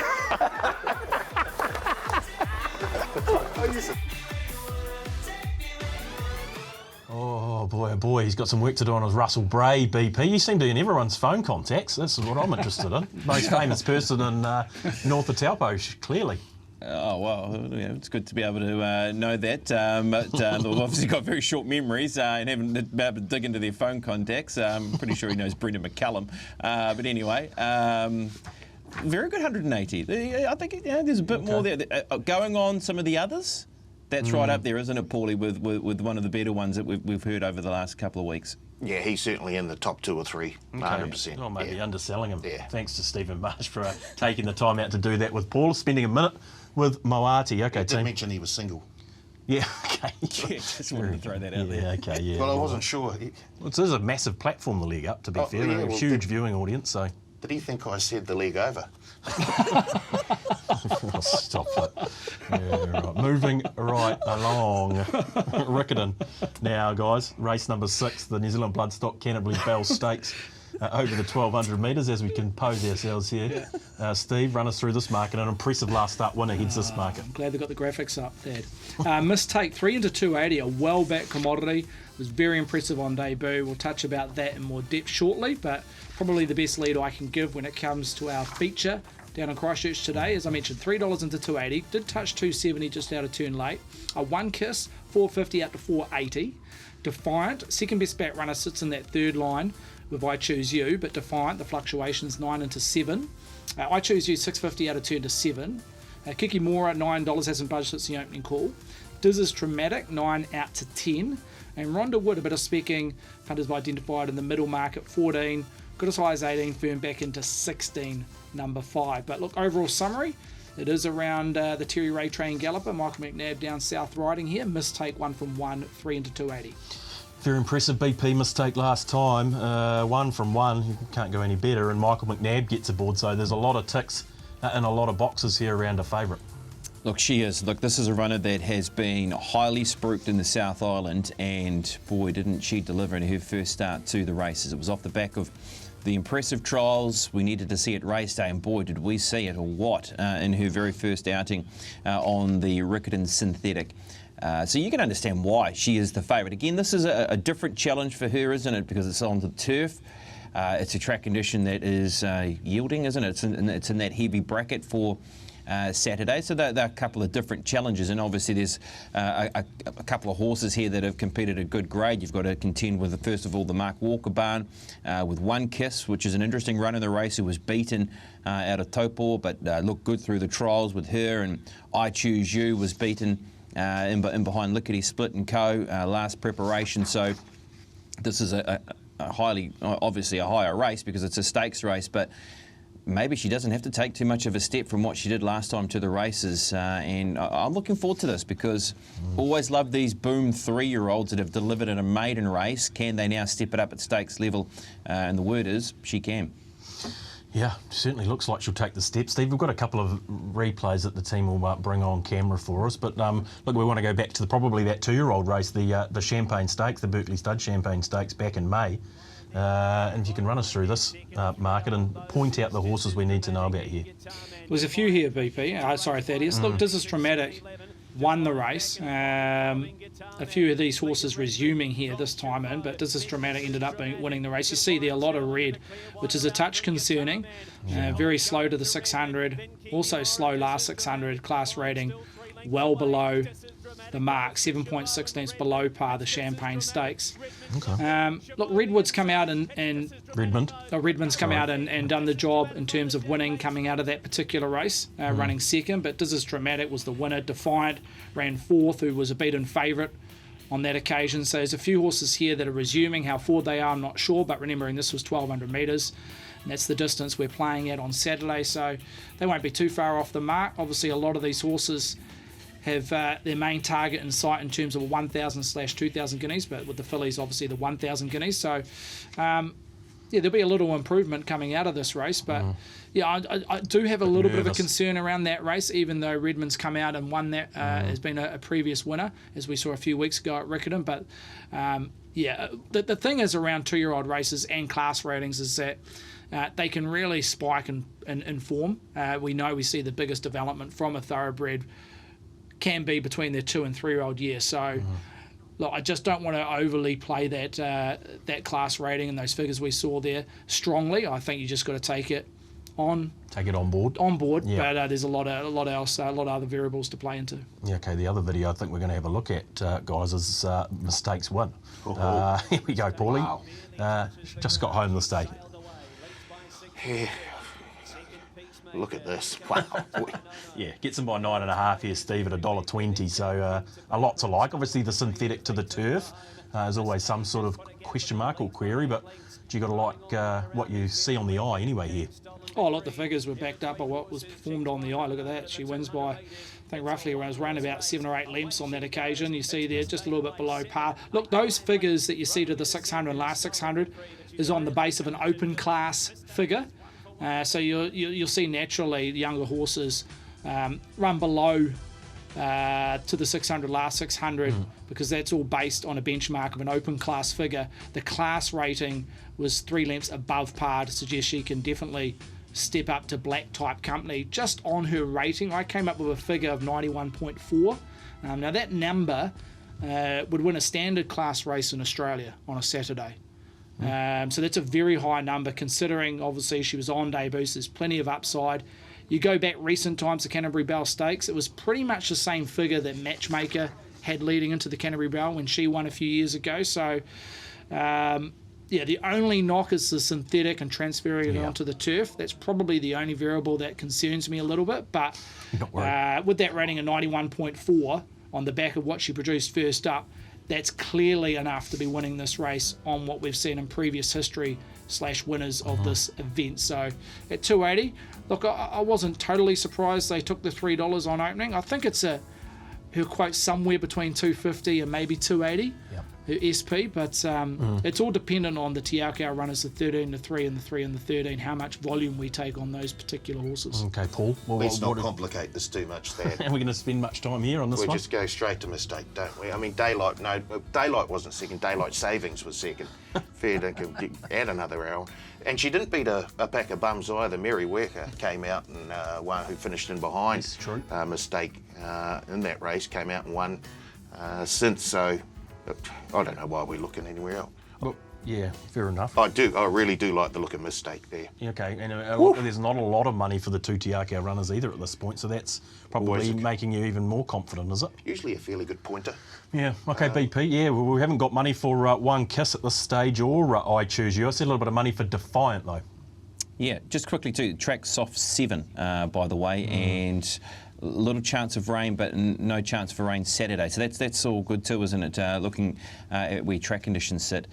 Oh boy, he's got some work to do on his Russell Bray BP. You seem to be in everyone's phone contacts. This is what I'm interested in. Most famous person in north of Taupo, clearly. Oh, well, yeah, it's good to be able to know that. But they've obviously got very short memories and haven't been able to dig into their phone contacts. I'm pretty sure he knows Brendan McCallum. But anyway, Very good 180. I think there's a bit more there. Going on some of the others, that's right up there, isn't it, Paulie, with one of the better ones that we've heard over the last couple of weeks? Yeah, he's certainly in the top 2 or 3, 100%. Oh, maybe underselling him. Yeah. Thanks to Stephen Marsh for taking the time out to do that with Paul, spending a minute with Moati. Okay, Did team. mention he was single. Yeah, okay. Yeah, just wanted to throw that out there. Yeah, okay, yeah. Well, I wasn't sure. Well, this is a massive platform, the League Up, to be fair. yeah, A well, huge viewing audience, so... Did he think I said the league over? Oh, stop it. Yeah, right. Moving right along. Riccarton. Now, guys, race number 6, the New Zealand Bloodstock Canterbury Bell Stakes. Over the 1,200 metres, as we compose ourselves here. Steve, run us through this market. An impressive last start winner heads this market. I'm glad they got the graphics up, Dad. Mistake 3 into 280, a well-backed commodity. Was very impressive on debut. We'll touch about that in more depth shortly, but probably the best lead I can give when it comes to our feature down in Christchurch today. As I mentioned, $3 into 280. Did touch 270 just out of turn late. A one kiss, 450 out to 480. Defiant, second best back runner, sits in that third line with I Choose You, but Defiant, the fluctuations 9 into 7. I Choose You, 650 out of turn to 7. Kiki Mora, $9, hasn't budged since the opening call. Diz is Dramatic, 9 out to 10. And Rhonda Wood, a bit of specking, punters have identified in the middle market, 14. Good as high as 18, firm back into 16, number 5. But look, overall summary, it is around the Terry Ray train galloper, Michael McNabb down south riding here. Mistake 1 from 1, 3 into 280. Very impressive BP mistake last time. 1 from 1, you can't go any better. And Michael McNabb gets aboard, so there's a lot of ticks and a lot of boxes here around a favourite. Look, she is. Look, this is a runner that has been highly spruiked in the South Island, and boy, didn't she deliver in her first start to the races. It was off the back of the impressive trials. We needed to see it race day, and boy, did we see it, or what, in her very first outing on the Riccarton synthetic. So you can understand why she is the favourite. Again, this is a different challenge for her, isn't it? Because it's on the turf. It's a track condition that is yielding, isn't it? It's in that heavy bracket for Saturday. So there are a couple of different challenges, and obviously there's a couple of horses here that have competed at good grade. You've got to contend with, first of all, the Mark Walker barn with One Kiss, which is an interesting run in the race, who was beaten out of Taupo, but looked good through the trials with her, and I Choose You was beaten in behind Lickety Split and Co. Last preparation. So this is a highly, obviously a higher race because it's a stakes race, but maybe she doesn't have to take too much of a step from what she did last time to the races. And I'm looking forward to this because always love these boom 3-year-olds that have delivered in a maiden race. Can they now step it up at stakes level? And the word is she can. Yeah, certainly looks like she'll take the step. Steve, we've got a couple of replays that the team will bring on camera for us. But look, we want to go back to probably that 2-year-old race, the Champagne Stakes, the Berkeley Stud Champagne Stakes back in May. And if you can run us through this market and point out the horses we need to know about here. There's a few here, BP. Sorry, Thaddeus. Look, this is Dramatic. Won the race. A few of these horses resuming here this time in, but This is Dramatic ended up winning the race. You see there a lot of red, which is a touch concerning. Very slow to the 600, also slow last 600, class rating well below the mark, 7.16 below par, the Champagne Stakes. Okay. Look, Redwood's come out and Redmond's come out and done the job in terms of winning, coming out of that particular race, running second. But This is Dramatic was the winner. Defiant ran fourth, who was a beaten favourite on that occasion. So there's a few horses here that are resuming. How forward they are, I'm not sure. But remembering this was 1,200 metres, and that's the distance we're playing at on Saturday. So they won't be too far off the mark. Obviously, a lot of these horses have their main target in sight in terms of 1,000/2,000 guineas, but with the fillies, obviously the 1,000 guineas. So, there'll be a little improvement coming out of this race. But, I do have a little bit of a concern around that race, even though Redmond's come out and won that, has been a previous winner, as we saw a few weeks ago at Riccarton. But, the thing is around 2-year-old races and class ratings is that they can really spike in form. We see the biggest development from a thoroughbred can be between their 2 and 3-year-old years. So, look, I just don't want to overly play that class rating and those figures we saw there strongly. I think you just got to take it on board. Yeah. But there's a lot of other variables to play into. Yeah. Okay. The other video I think we're going to have a look at, guys, is Mistakes 1. Here we go, Paulie. Wow. Just got home this day. Yeah. look at this. Wow. Yeah, gets him by 9.5 here, Steve, at $1.20. So a lot to like. Obviously, the synthetic to the turf is always some sort of question mark or query, but you got to like what you see on the eye anyway here. Oh, look, the figures were backed up by what was performed on the eye. Look at that. She wins by, I think, roughly around about 7 or 8 lengths on that occasion. You see there, just a little bit below par. Look, those figures that you see to the 600 and last 600 is on the base of an open class figure. So you'll see naturally the younger horses run below to the 600 last 600 because that's all based on a benchmark of an open class figure. The class rating was 3 lengths above par to suggest she can definitely step up to black type company. Just on her rating, I came up with a figure of 91.4. Now that number would win a standard class race in Australia on a Saturday. So that's a very high number considering obviously she was on debut, so there's plenty of upside. You go back recent times to Canterbury Bell Stakes, it was pretty much the same figure that Matchmaker had leading into the Canterbury Bell when she won a few years ago. So yeah, the only knock is the synthetic and transferring it onto the turf. That's probably the only variable that concerns me a little bit. But with that rating of 91.4 on the back of what she produced first up, that's clearly enough to be winning this race on what we've seen in previous history / winners of this event. So at 280, look, I wasn't totally surprised they took the $3 on opening. I think it's her quote somewhere between 250 and maybe 280. Her SP, but it's all dependent on the Te Akau runners, the 13, the 3 and the 3 and the 13, how much volume we take on those particular horses. Okay, Paul. Well, Let's not complicate this too much, Stan. Are we going to spend much time here on this one? We'll just go straight to mistake, don't we? I mean, Daylight wasn't second. Daylight Savings was second. Fair dinkum, add another hour. And she didn't beat a pack of bums either. Mary Worker came out and won, who finished in behind. That's true. Mistake in that race, came out and won since. So I don't know why we're looking anywhere else. Well, yeah, fair enough. I really do like the look of Mistake there. Okay, and look, there's not a lot of money for the 2 Te Akau runners either at this point, so that's probably making you even more confident, is it? Usually a fairly good pointer. Yeah, okay, BP, yeah, well, we haven't got money for One Kiss at this stage or I Choose You. I said a little bit of money for Defiant, though. Yeah, just quickly too, track soft 7, by the way, and little chance of rain, but no chance for rain Saturday. So that's all good too, isn't it? Looking at where track conditions sit.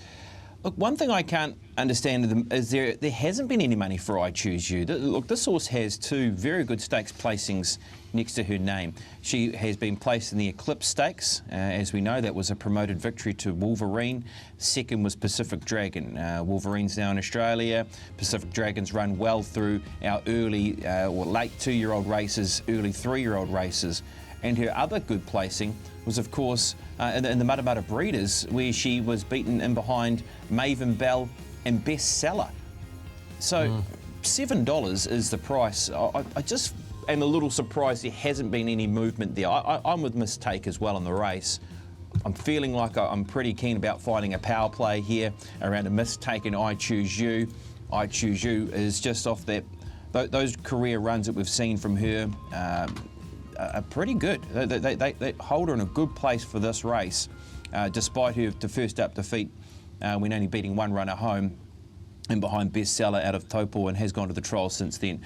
Look, one thing I can't understand is there hasn't been any money for I Choose You. Look, this horse has 2 very good stakes placings next to her name. She has been placed in the Eclipse Stakes. As we know, that was a promoted victory to Wolverine. Second was Pacific Dragon. Wolverine's now in Australia. Pacific Dragon's run well through our early or late 2-year-old races, early 3-year-old races. And her other good placing was, of course, in the Mudda Breeders, where she was beaten in behind Maven Bell and Bestseller. So $7 is the price. I just am a little surprised there hasn't been any movement there. I'm with Mistake as well in the race. I'm feeling like I'm pretty keen about finding a power play here around a Mistake and I Choose You. I Choose You is just off those career runs that we've seen from her. Are pretty good. They hold her in a good place for this race, despite her first up defeat when only beating 1 runner home and behind Bestseller out of Taupo, and has gone to the trial since then.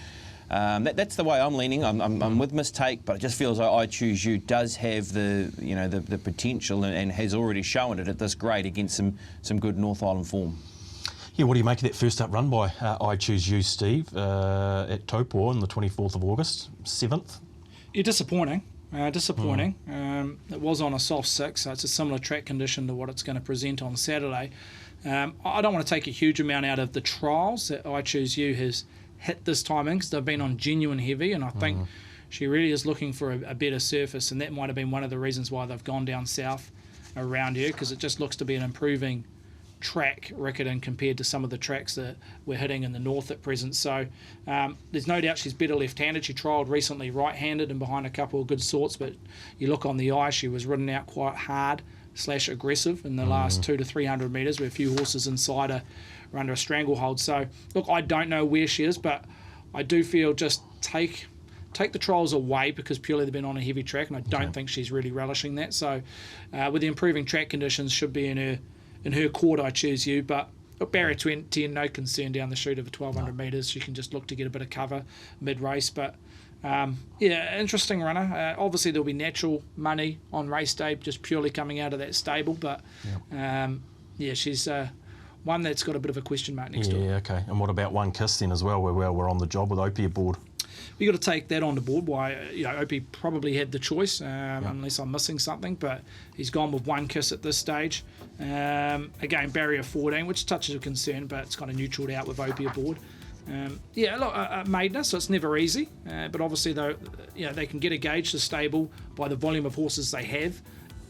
That's the way I'm leaning. I'm with Mistake, but it just feels like I Choose You does have the potential and has already shown it at this grade against some good North Island form. Yeah, what do you make of that first up run by I Choose You, Steve, at Taupo on the 24th of August, 7th? Yeah, disappointing. It was on a soft 6, so it's a similar track condition to what it's going to present on Saturday. I don't want to take a huge amount out of the trials that I Choose You has hit this timing, because they've been on genuine heavy, and I think she really is looking for a better surface, and that might have been one of the reasons why they've gone down south around her, because it just looks to be an improving track, Riccarton, compared to some of the tracks that we're hitting in the north at present. So there's no doubt she's better left-handed. She trialled recently right-handed and behind a couple of good sorts, but you look on the eye, she was ridden out quite hard / aggressive in the last 200 to 300 metres, where a few horses inside her are under a stranglehold. So look, I don't know where she is, but I do feel just take the trials away, because purely they've been on a heavy track, and I don't think she's really relishing that. So with the improving track conditions, should be in her court, I Choose You, but Barrier 10, no concern down the chute of 1,200 metres. She can just look to get a bit of cover mid-race. But, interesting runner. Obviously, there'll be natural money on race day just purely coming out of that stable. But, she's one that's got a bit of a question mark next to her. Yeah, okay. And what about One Kiss then as well, where we're on the job with Opie aboard? We've got to take that on the board. Why, Opie probably had the choice, unless I'm missing something, but he's gone with One Kiss at this stage. Again, barrier 14, which touches a concern, but it's kind of neutraled out with Opie aboard. Maiden, so it's never easy. But obviously, though, they can get a gauge to stable by the volume of horses they have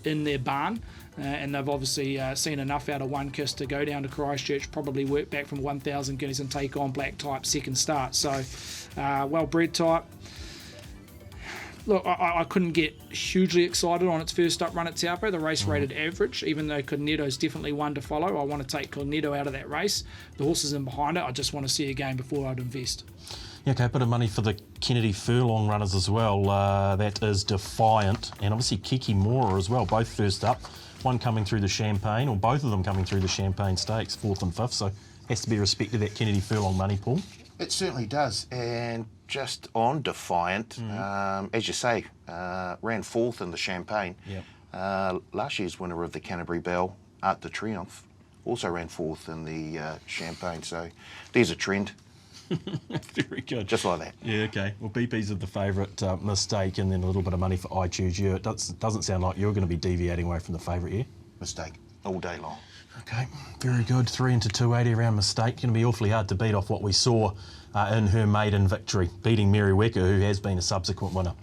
in their barn. And they've obviously seen enough out of One Kiss to go down to Christchurch, probably work back from 1,000 guineas and take on black type second start. So, well-bred type. Look, I couldn't get hugely excited on its first up run at Taupo, the race rated average, even though Cornetto's definitely one to follow. I want to take Cornetto out of that race. The horses in behind it, I just want to see a game before I'd invest. Yeah, okay, a bit of money for the Kennedy Furlong runners as well. That is Defiant, and obviously Kiki Mora as well, both first up. One coming through the Champagne, or both of them coming through the Champagne Stakes, 4th and 5th, so has to be respected, that Kennedy Furlong money pool. It certainly does. And just on Defiant, as you say, ran 4th in the Champagne. Yep. Last year's winner of the Canterbury Bell, Art de Triomphe, also ran 4th in the Champagne. So there's a trend. Very good. Just like that. Yeah, okay. Well, BP's of the favourite mistake, and then a little bit of money for I Choose You. It doesn't sound like you're going to be deviating away from the favourite here. Mistake, all day long. Okay, very good. 3 into 280 around Mistake. Going to be awfully hard to beat off what we saw in her maiden victory, beating Mary Wecker, who has been a subsequent winner.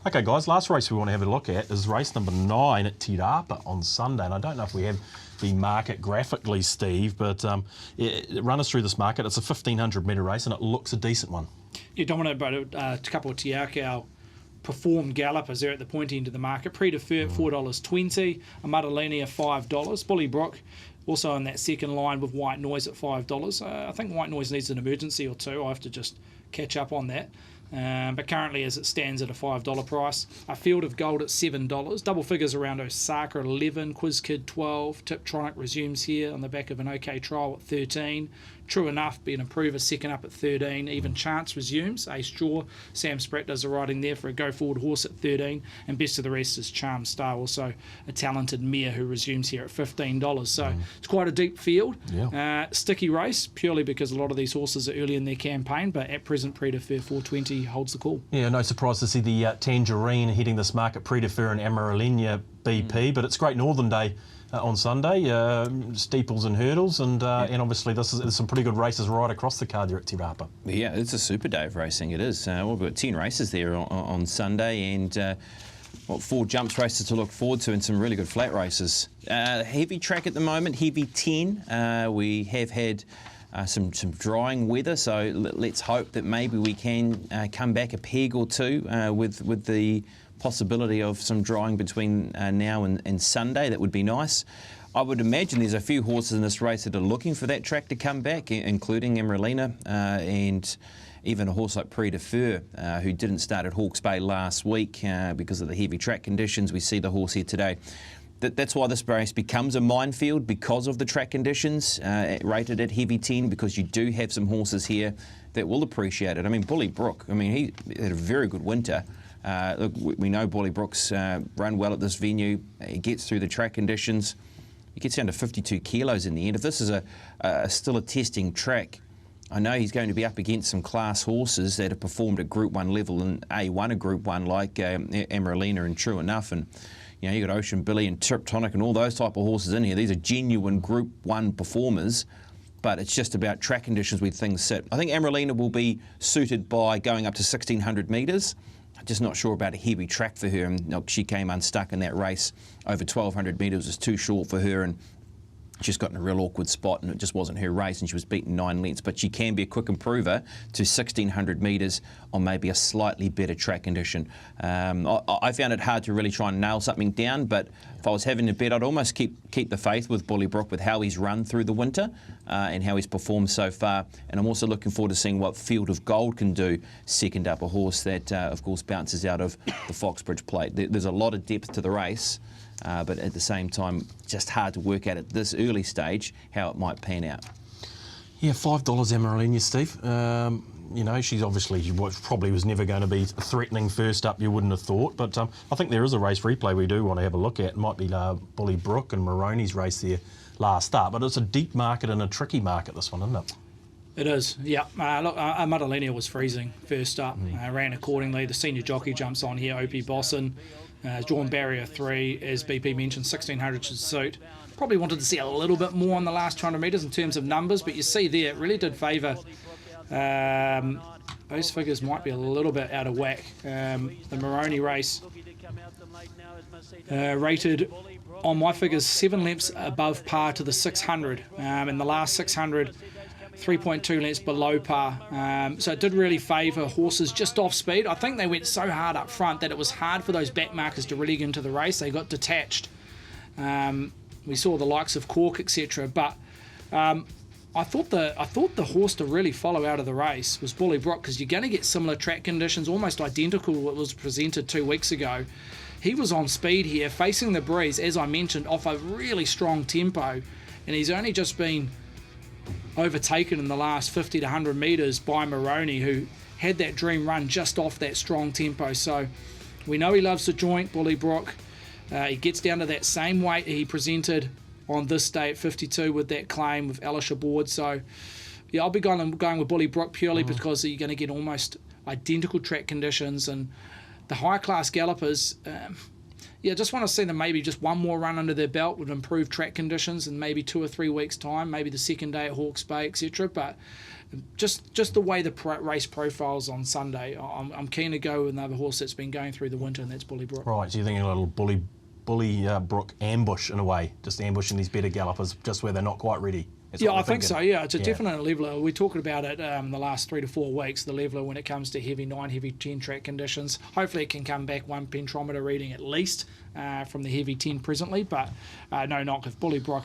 Okay, guys, last race we want to have a look at is race number 9 at Tarapa on Sunday. And I don't know if we have the market graphically, Steve, but run us through this market. It's a 1,500 metre race and it looks a decent one. Yeah, dominated by a couple of Tiakau performed gallopers there at the point end of the market. Prix de Fer at $4.20, a Madalena $5, Bully Brook also on that second line with White Noise at $5. I think White Noise needs an emergency or two. I have to just catch up on that. But currently, as it stands at a $5 price, a Field of Gold at $7, double figures around Osaka at 11, Quiz Kid 12, Tiptronic resumes here on the back of an OK trial at 13. True Enough, being improver second up at 13. Even Chance resumes. Ace Jaw, Sam Spratt does the riding there for a go forward horse at 13. And best of the rest is Charm Star, also a talented mare who resumes here at $15. So it's quite a deep field. Yeah. Sticky race, purely because a lot of these horses are early in their campaign, but at present Prix de Fer 420 holds the call. Yeah, no surprise to see the Tangerine hitting this market, Prix de Fer and Amaralina BP, but it's Great Northern Day on Sunday, steeples and hurdles, and obviously there's some pretty good races right across the card there at Tarapa. Yeah, it's a super day of racing, it is. We've got 10 races there on Sunday, and 4 jumps races to look forward to, and some really good flat races. Heavy track at the moment, heavy 10. We have had some drying weather, so let's hope that maybe we can come back a peg or two with the possibility of some drying between now and Sunday. That would be nice. I would imagine there's a few horses in this race that are looking for that track to come back, including Amaralina and even a horse like Prix de Fer, who didn't start at Hawke's Bay last week because of the heavy track conditions. We see the horse here today. That's why this race becomes a minefield, because of the track conditions, rated at heavy 10, because you do have some horses here that will appreciate it. I mean, Bully Brook, he had a very good winter. Look, we know Bully Brook's run well at this venue. He gets through the track conditions. He gets down to 52 kilos in the end. If this is still a testing track, I know he's going to be up against some class horses that have performed at Group 1 level and A1 a Group 1, like Amaralina and True Enough. And you got Ocean Billy and Tiptronic and all those type of horses in here. These are genuine Group 1 performers, but it's just about track conditions where things sit. I think Amaralina will be suited by going up to 1,600 metres. I'm just not sure about a heavy track for her. And she came unstuck in that race. Over 1,200 metres was too short for her, and she's got in a real awkward spot, and it just wasn't her race, and she was beaten 9 lengths. But she can be a quick improver to 1,600 metres on maybe a slightly better track condition. I found it hard to really try and nail something down, but if I was having to bet, I'd almost keep the faith with Bully Brook, with how he's run through the winter and how he's performed so far. And I'm also looking forward to seeing what Field of Gold can do second up, a horse that, of course, bounces out of the Foxbridge Plate. There's a lot of depth to the race. But at the same time, just hard to work out at this early stage how it might pan out. Yeah, $5 Amaralina, Steve. You know, she probably was never going to be threatening first up, you wouldn't have thought. But I think there is a race replay we do want to have a look at. It might be Bully Brook and Maroney's race there last up. But it's a deep market and a tricky market, this one, isn't it? It is, yeah. Look, Madalena was freezing first up, ran accordingly. The senior jockey jumps on here, Opie Bosson. Drawn barrier 3, as BP mentioned, 1600 should suit. Probably wanted to see a little bit more on the last 200 metres in terms of numbers, but you see there, it really did favour. Those figures might be a little bit out of whack. The Maroney race rated on my figures 7 lengths above par to the 600. In the last 600, 3.2 lengths below par. So it did really favour horses just off speed. I think they went so hard up front that it was hard for those back markers to really get into the race. They got detached. We saw the likes of Cork, etc. But I thought the horse to really follow out of the race was Bully Brook, because you're going to get similar track conditions, almost identical to what was presented 2 weeks ago. He was on speed here, facing the breeze, as I mentioned, off a really strong tempo, and he's only just been overtaken in the last 50 to 100 metres by Maroney, who had that dream run just off that strong tempo. So we know he loves the joint, Bully Brook. He gets down to that same weight he presented on this day at 52 with that claim with Alish aboard. So yeah, I'll be going with Bully Brook purely because you're going to get almost identical track conditions, and the high class gallopers, just want to see them maybe just one more run under their belt with improved track conditions in maybe 2 or 3 weeks time, maybe the second day at Hawke's Bay, etc. But just the way the race profiles on Sunday, I'm keen to go with another horse that's been going through the winter, and that's Bully Brook. Right, so you're thinking a little Bully Brook ambush in a way, just ambushing these better gallopers just where they're not quite ready. Yeah, I think so. Yeah, it's a definite leveller. We're talking about it the last 3 to 4 weeks, the leveller when it comes to heavy 9, heavy 10 track conditions. Hopefully it can come back 1 pentrometer reading at least from the heavy 10 presently, but no knock. If Bully Brook,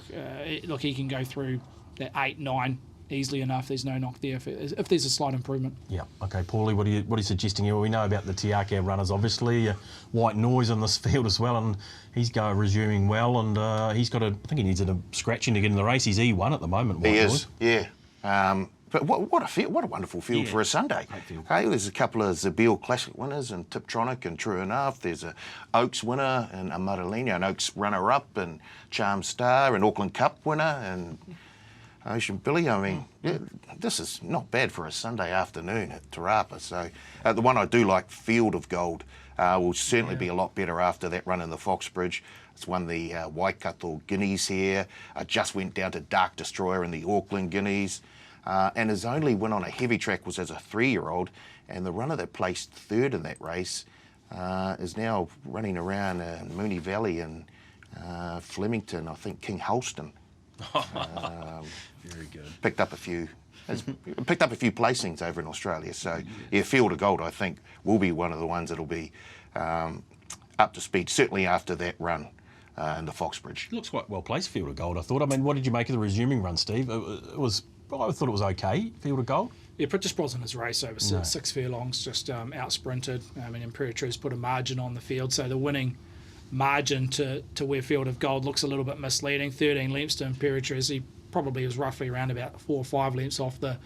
look, he can go through that 8, 9 easily enough. There's no knock there if there's a slight improvement. Yeah. Okay, Paulie, what are you suggesting here? Well, we know about the Tiaka runners, obviously. White Noise in this field as well, and he's resuming well, and he's got I think he needs a scratching to get in the race. He's E1 at the moment. White Noise. Yeah. But what a wonderful field for a Sunday. Hey, there's a couple of Zabeel Classic winners and Tiptronic and True Enough. There's a Oaks winner and a Madalena, an Oaks runner-up, and Charm Star, an Auckland Cup winner, and Ocean Billy. I mean, this is not bad for a Sunday afternoon at Tarapa. So the one I do like, Field of Gold, will certainly be a lot better after that run in the Foxbridge. It's won the Waikato Guineas here. Just went down to Dark Destroyer in the Auckland Guineas. And his only win on a heavy track was as a 3-year-old. And the runner that placed 3rd in that race is now running around Moonee Valley and Flemington, I think King Holston. Very good. Picked up a few placings over in Australia. So yeah, Field of Gold I think will be one of the ones that'll be up to speed, certainly after that run in the Foxbridge. Looks quite well placed, Field of Gold, I thought. I mean, what did you make of the resuming run, Steve? I thought it was okay, Field of Gold. Yeah, but just wasn't his race over 6 furlongs, just out sprinted. I mean, Imperatriz put a margin on the field, so the winning margin to where Field of Gold looks a little bit misleading. 13 lengths to Imperatriz. He probably was roughly around about 4 or 5 lengths off the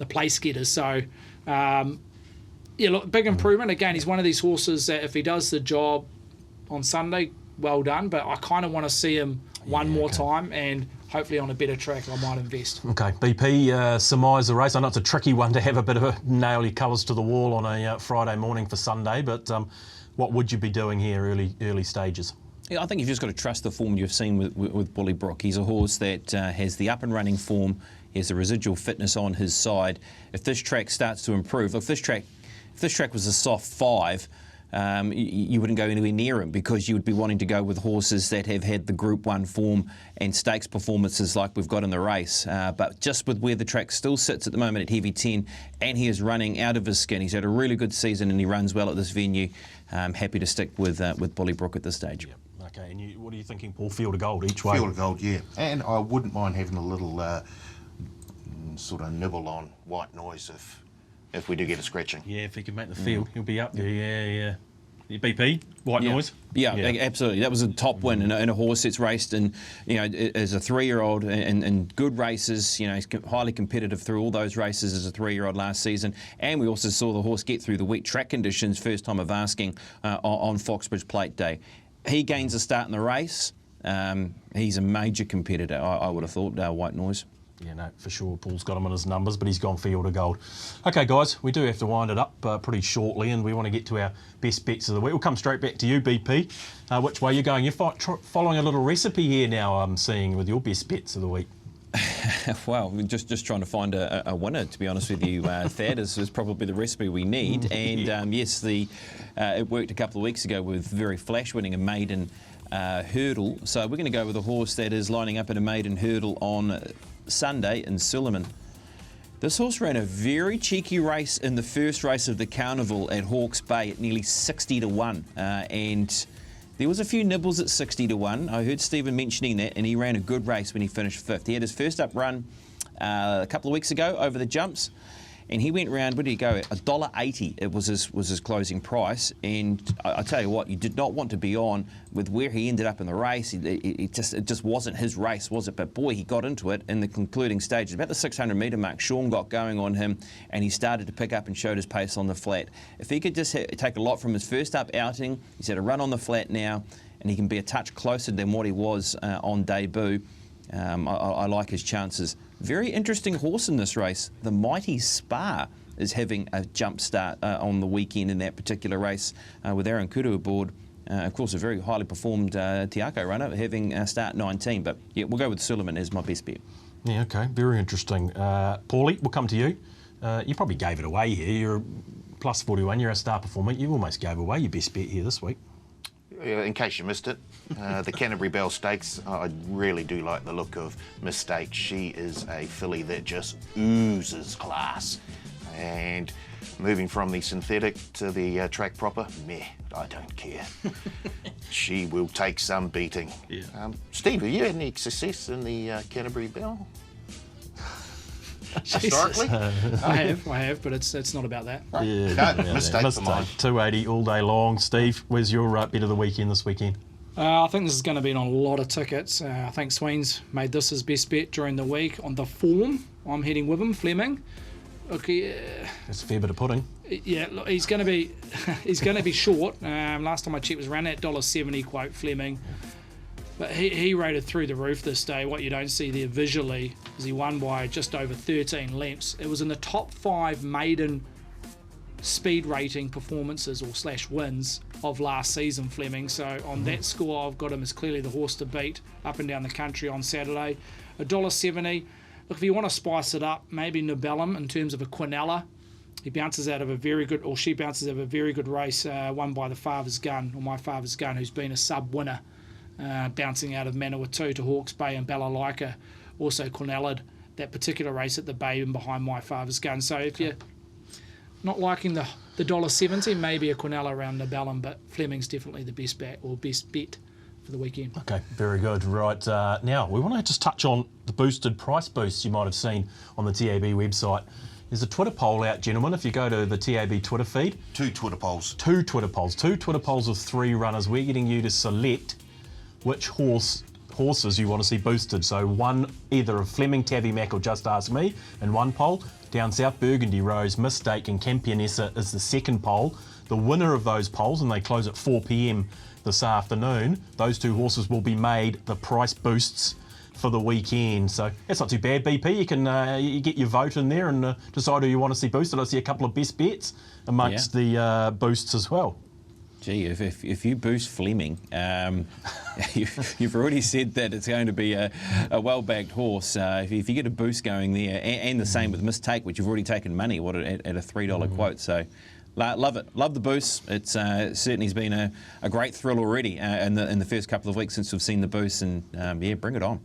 place getters. So, look, big improvement. Again, he's one of these horses that if he does the job on Sunday, well done. But I kind of want to see him one more time, and hopefully on a better track I might invest. Okay, BP, surmise the race. I know it's a tricky one to have a bit of a nail your colours to the wall on a Friday morning for Sunday, but what would you be doing here early stages? Yeah, I think you've just got to trust the form you've seen with Bully Brook. He's a horse that has the up and running form. He has the residual fitness on his side. If this track starts to improve, if this track was a soft 5, you wouldn't go anywhere near him, because you would be wanting to go with horses that have had the Group 1 form and stakes performances like we've got in the race. But just with where the track still sits at the moment at heavy 10, and he is running out of his skin. He's had a really good season and he runs well at this venue. I'm happy to stick with Bully Brook at this stage. Yeah. Okay, and what are you thinking, Paul? Field of Gold each way? Field of Gold, yeah. And I wouldn't mind having a little sort of nibble on White Noise if we do get a scratching. Yeah, if he can make the field, he'll be up there. Yeah. BP, white noise. Yeah, absolutely. That was a top win in a horse that's raced and as a 3-year-old in good races. He's highly competitive through all those races as a 3-year-old last season. And we also saw the horse get through the wet track conditions first time of asking on Foxbridge Plate Day. He gains a start in the race. He's a major competitor, I would have thought, white noise. Yeah, no, for sure. Paul's got him in his numbers, but he's gone field of gold. Okay, guys, we do have to wind it up pretty shortly, and we want to get to our best bets of the week. We'll come straight back to you, BP. Which way you're going? You're following a little recipe here now, I'm seeing, with your best bets of the week. Well, we're just trying to find a winner, to be honest with you. Thad is probably the recipe we need. And yes, it worked a couple of weeks ago with very flash winning a maiden hurdle. So we're going to go with a horse that is lining up in a maiden hurdle on Sunday in Suleiman. This horse ran a very cheeky race in the first race of the carnival at Hawke's Bay at nearly 60 to 1, and there was a few nibbles at 60 to 1. I heard Stephen mentioning that, and he ran a good race when he finished 5th. He had his first up run a couple of weeks ago over the jumps, and he went round, where did he go? $1.80 it was his closing price. And I tell you what, you did not want to be on with where he ended up in the race. It just wasn't his race, was it? But boy, he got into it in the concluding stages. About the 600 metre mark, Sean got going on him, and he started to pick up and showed his pace on the flat. If he could just take a lot from his first up outing, he's had a run on the flat now, and he can be a touch closer than what he was on debut. I like his chances. Very interesting horse in this race. The Mighty Spa is having a jump start on the weekend in that particular race with Aaron Kudu aboard. Of course, a very highly performed Tiako runner having start 19. But yeah, we'll go with Suleiman as my best bet. Yeah, okay. Very interesting. Paulie, we'll come to you. You probably gave it away here. You're plus 41. You're a star performer. You almost gave away your best bet here this week. In case you missed it, the Canterbury Bell Stakes, I really do like the look of Mistake. She is a filly that just oozes class. And moving from the synthetic to the track proper, meh, I don't care. She will take some beating. Yeah. Steve, have you had any success in the Canterbury Bell? Historically? I have, but it's not about that. Yeah, no, mistake for mine. 280 all day long. Steve, where's your bet of the weekend this weekend? I think this is going to be on a lot of tickets. I think Sween's made this his best bet during the week. On the form, I'm heading with him, Fleming. Okay, That's a fair bit of pudding. Yeah, look, he's going to be short. Last time I checked was around that $1.70 quote, Fleming. But he rated through the roof this day. What you don't see there visually is he won by just over 13 lengths. It was in the top 5 maiden speed rating performances or / wins of last season, Fleming. So on that score, I've got him as clearly the horse to beat up and down the country on Saturday. $1.70. Look, if you want to spice it up, maybe Nobellum in terms of a Quinella. He bounces out of a very good, or she bounces out of a very good race, won by the Father's Gun, or my Father's Gun, who's been a sub-winner. Bouncing out of Manawatu to Hawke's Bay, and Balalaika also Cornella'd that particular race at the Bay and behind my Father's Gun. So if you're not liking the $1.70, maybe a Quinella around Nobellum, but Fleming's definitely the best bet for the weekend. Okay, very good. Right, now we want to just touch on the boosted price boosts you might have seen on the TAB website. There's a Twitter poll out, gentlemen. If you go to the TAB Twitter feed. Two Twitter polls of 3 runners. We're getting you to select which horses you want to see boosted. So one, either of Fleming, Tabby Mac or Just Ask Me in one poll. Down south, Burgundy Rose, Mistake and Campionessa is the second poll. The winner of those polls, and they close at 4 p.m. this afternoon, those 2 horses will be made the price boosts for the weekend. So that's not too bad, BP. You can you get your vote in there and decide who you want to see boosted. I see a couple of best bets amongst the boosts as well. Gee, if you boost Fleming, you've already said that it's going to be a well-bagged horse. If you get a boost going there, and the same with Mistake, which you've already taken money at a $3 quote. So love it. Love the boost. It's certainly has been a great thrill already in the first couple of weeks since we've seen the boost. And yeah, bring it on.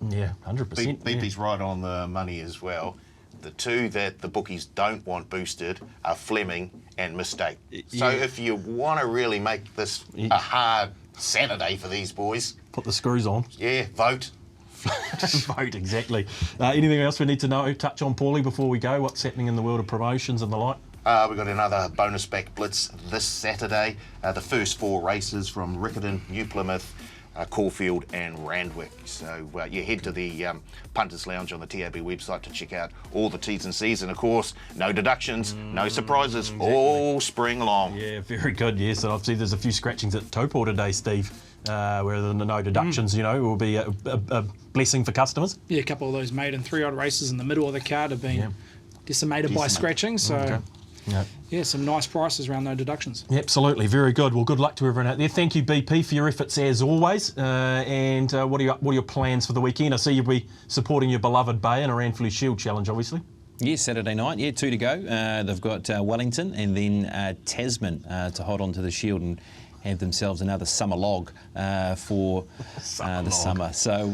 Yeah, 100%. BP's right on the money as well. The 2 that the bookies don't want boosted are Fleming and Mistake. So if you want to really make this a hard Saturday for these boys, put the screws on. Yeah, vote. Vote, exactly. Anything else we need to know? Touch on, Paulie, before we go? What's happening in the world of promotions and the like? We've got another bonus back blitz this Saturday. The first 4 races from Riccarton, New Plymouth, Caulfield and Randwick. So you head to the Punters Lounge on the TAB website to check out all the T's and C's. And of course, no deductions, no surprises, exactly. All spring long. Yeah, very good, yes. And obviously there's a few scratchings at Taupo today, Steve, where the no deductions, will be a blessing for customers. Yeah, a couple of those Maiden 3-odd races in the middle of the card have been decimated by scratching. So, some nice prices around no deductions. Absolutely, very good. Well, good luck to everyone out there. Thank you, BP, for your efforts as always. And what are your plans for the weekend? I see you'll be supporting your beloved Bay in a Ranfurly Shield Challenge, obviously. Yeah, Saturday night. 2 to go. They've got Wellington and then Tasman to hold on to the Shield and have themselves another summer log for the summer. So,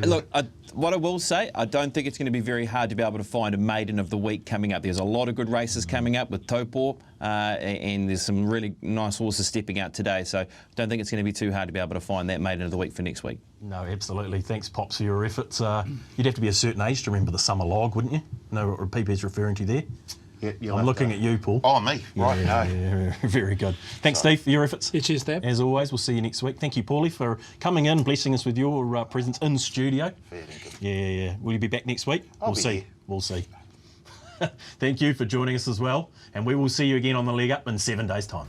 look, what I will say, I don't think it's going to be very hard to be able to find a maiden of the week coming up. There's a lot of good races coming up with Taupo, and there's some really nice horses stepping out today. So, I don't think it's going to be too hard to be able to find that maiden of the week for next week. No, absolutely. Thanks, Pops, for your efforts. You'd have to be a certain age to remember the summer log, wouldn't you? Know what PP's referring to there? Yeah, I'm looking at you, Paul. Oh, me? Right, no. Yeah, very good. Thanks, Steve, for your efforts. Yeah, cheers, Dave. As always, we'll see you next week. Thank you, Paulie, for coming in, blessing us with your presence in studio. Very good. Yeah. Will you be back next week? I'll be here. We'll see. Thank you for joining us as well, and we will see you again on the leg up in 7 days' time.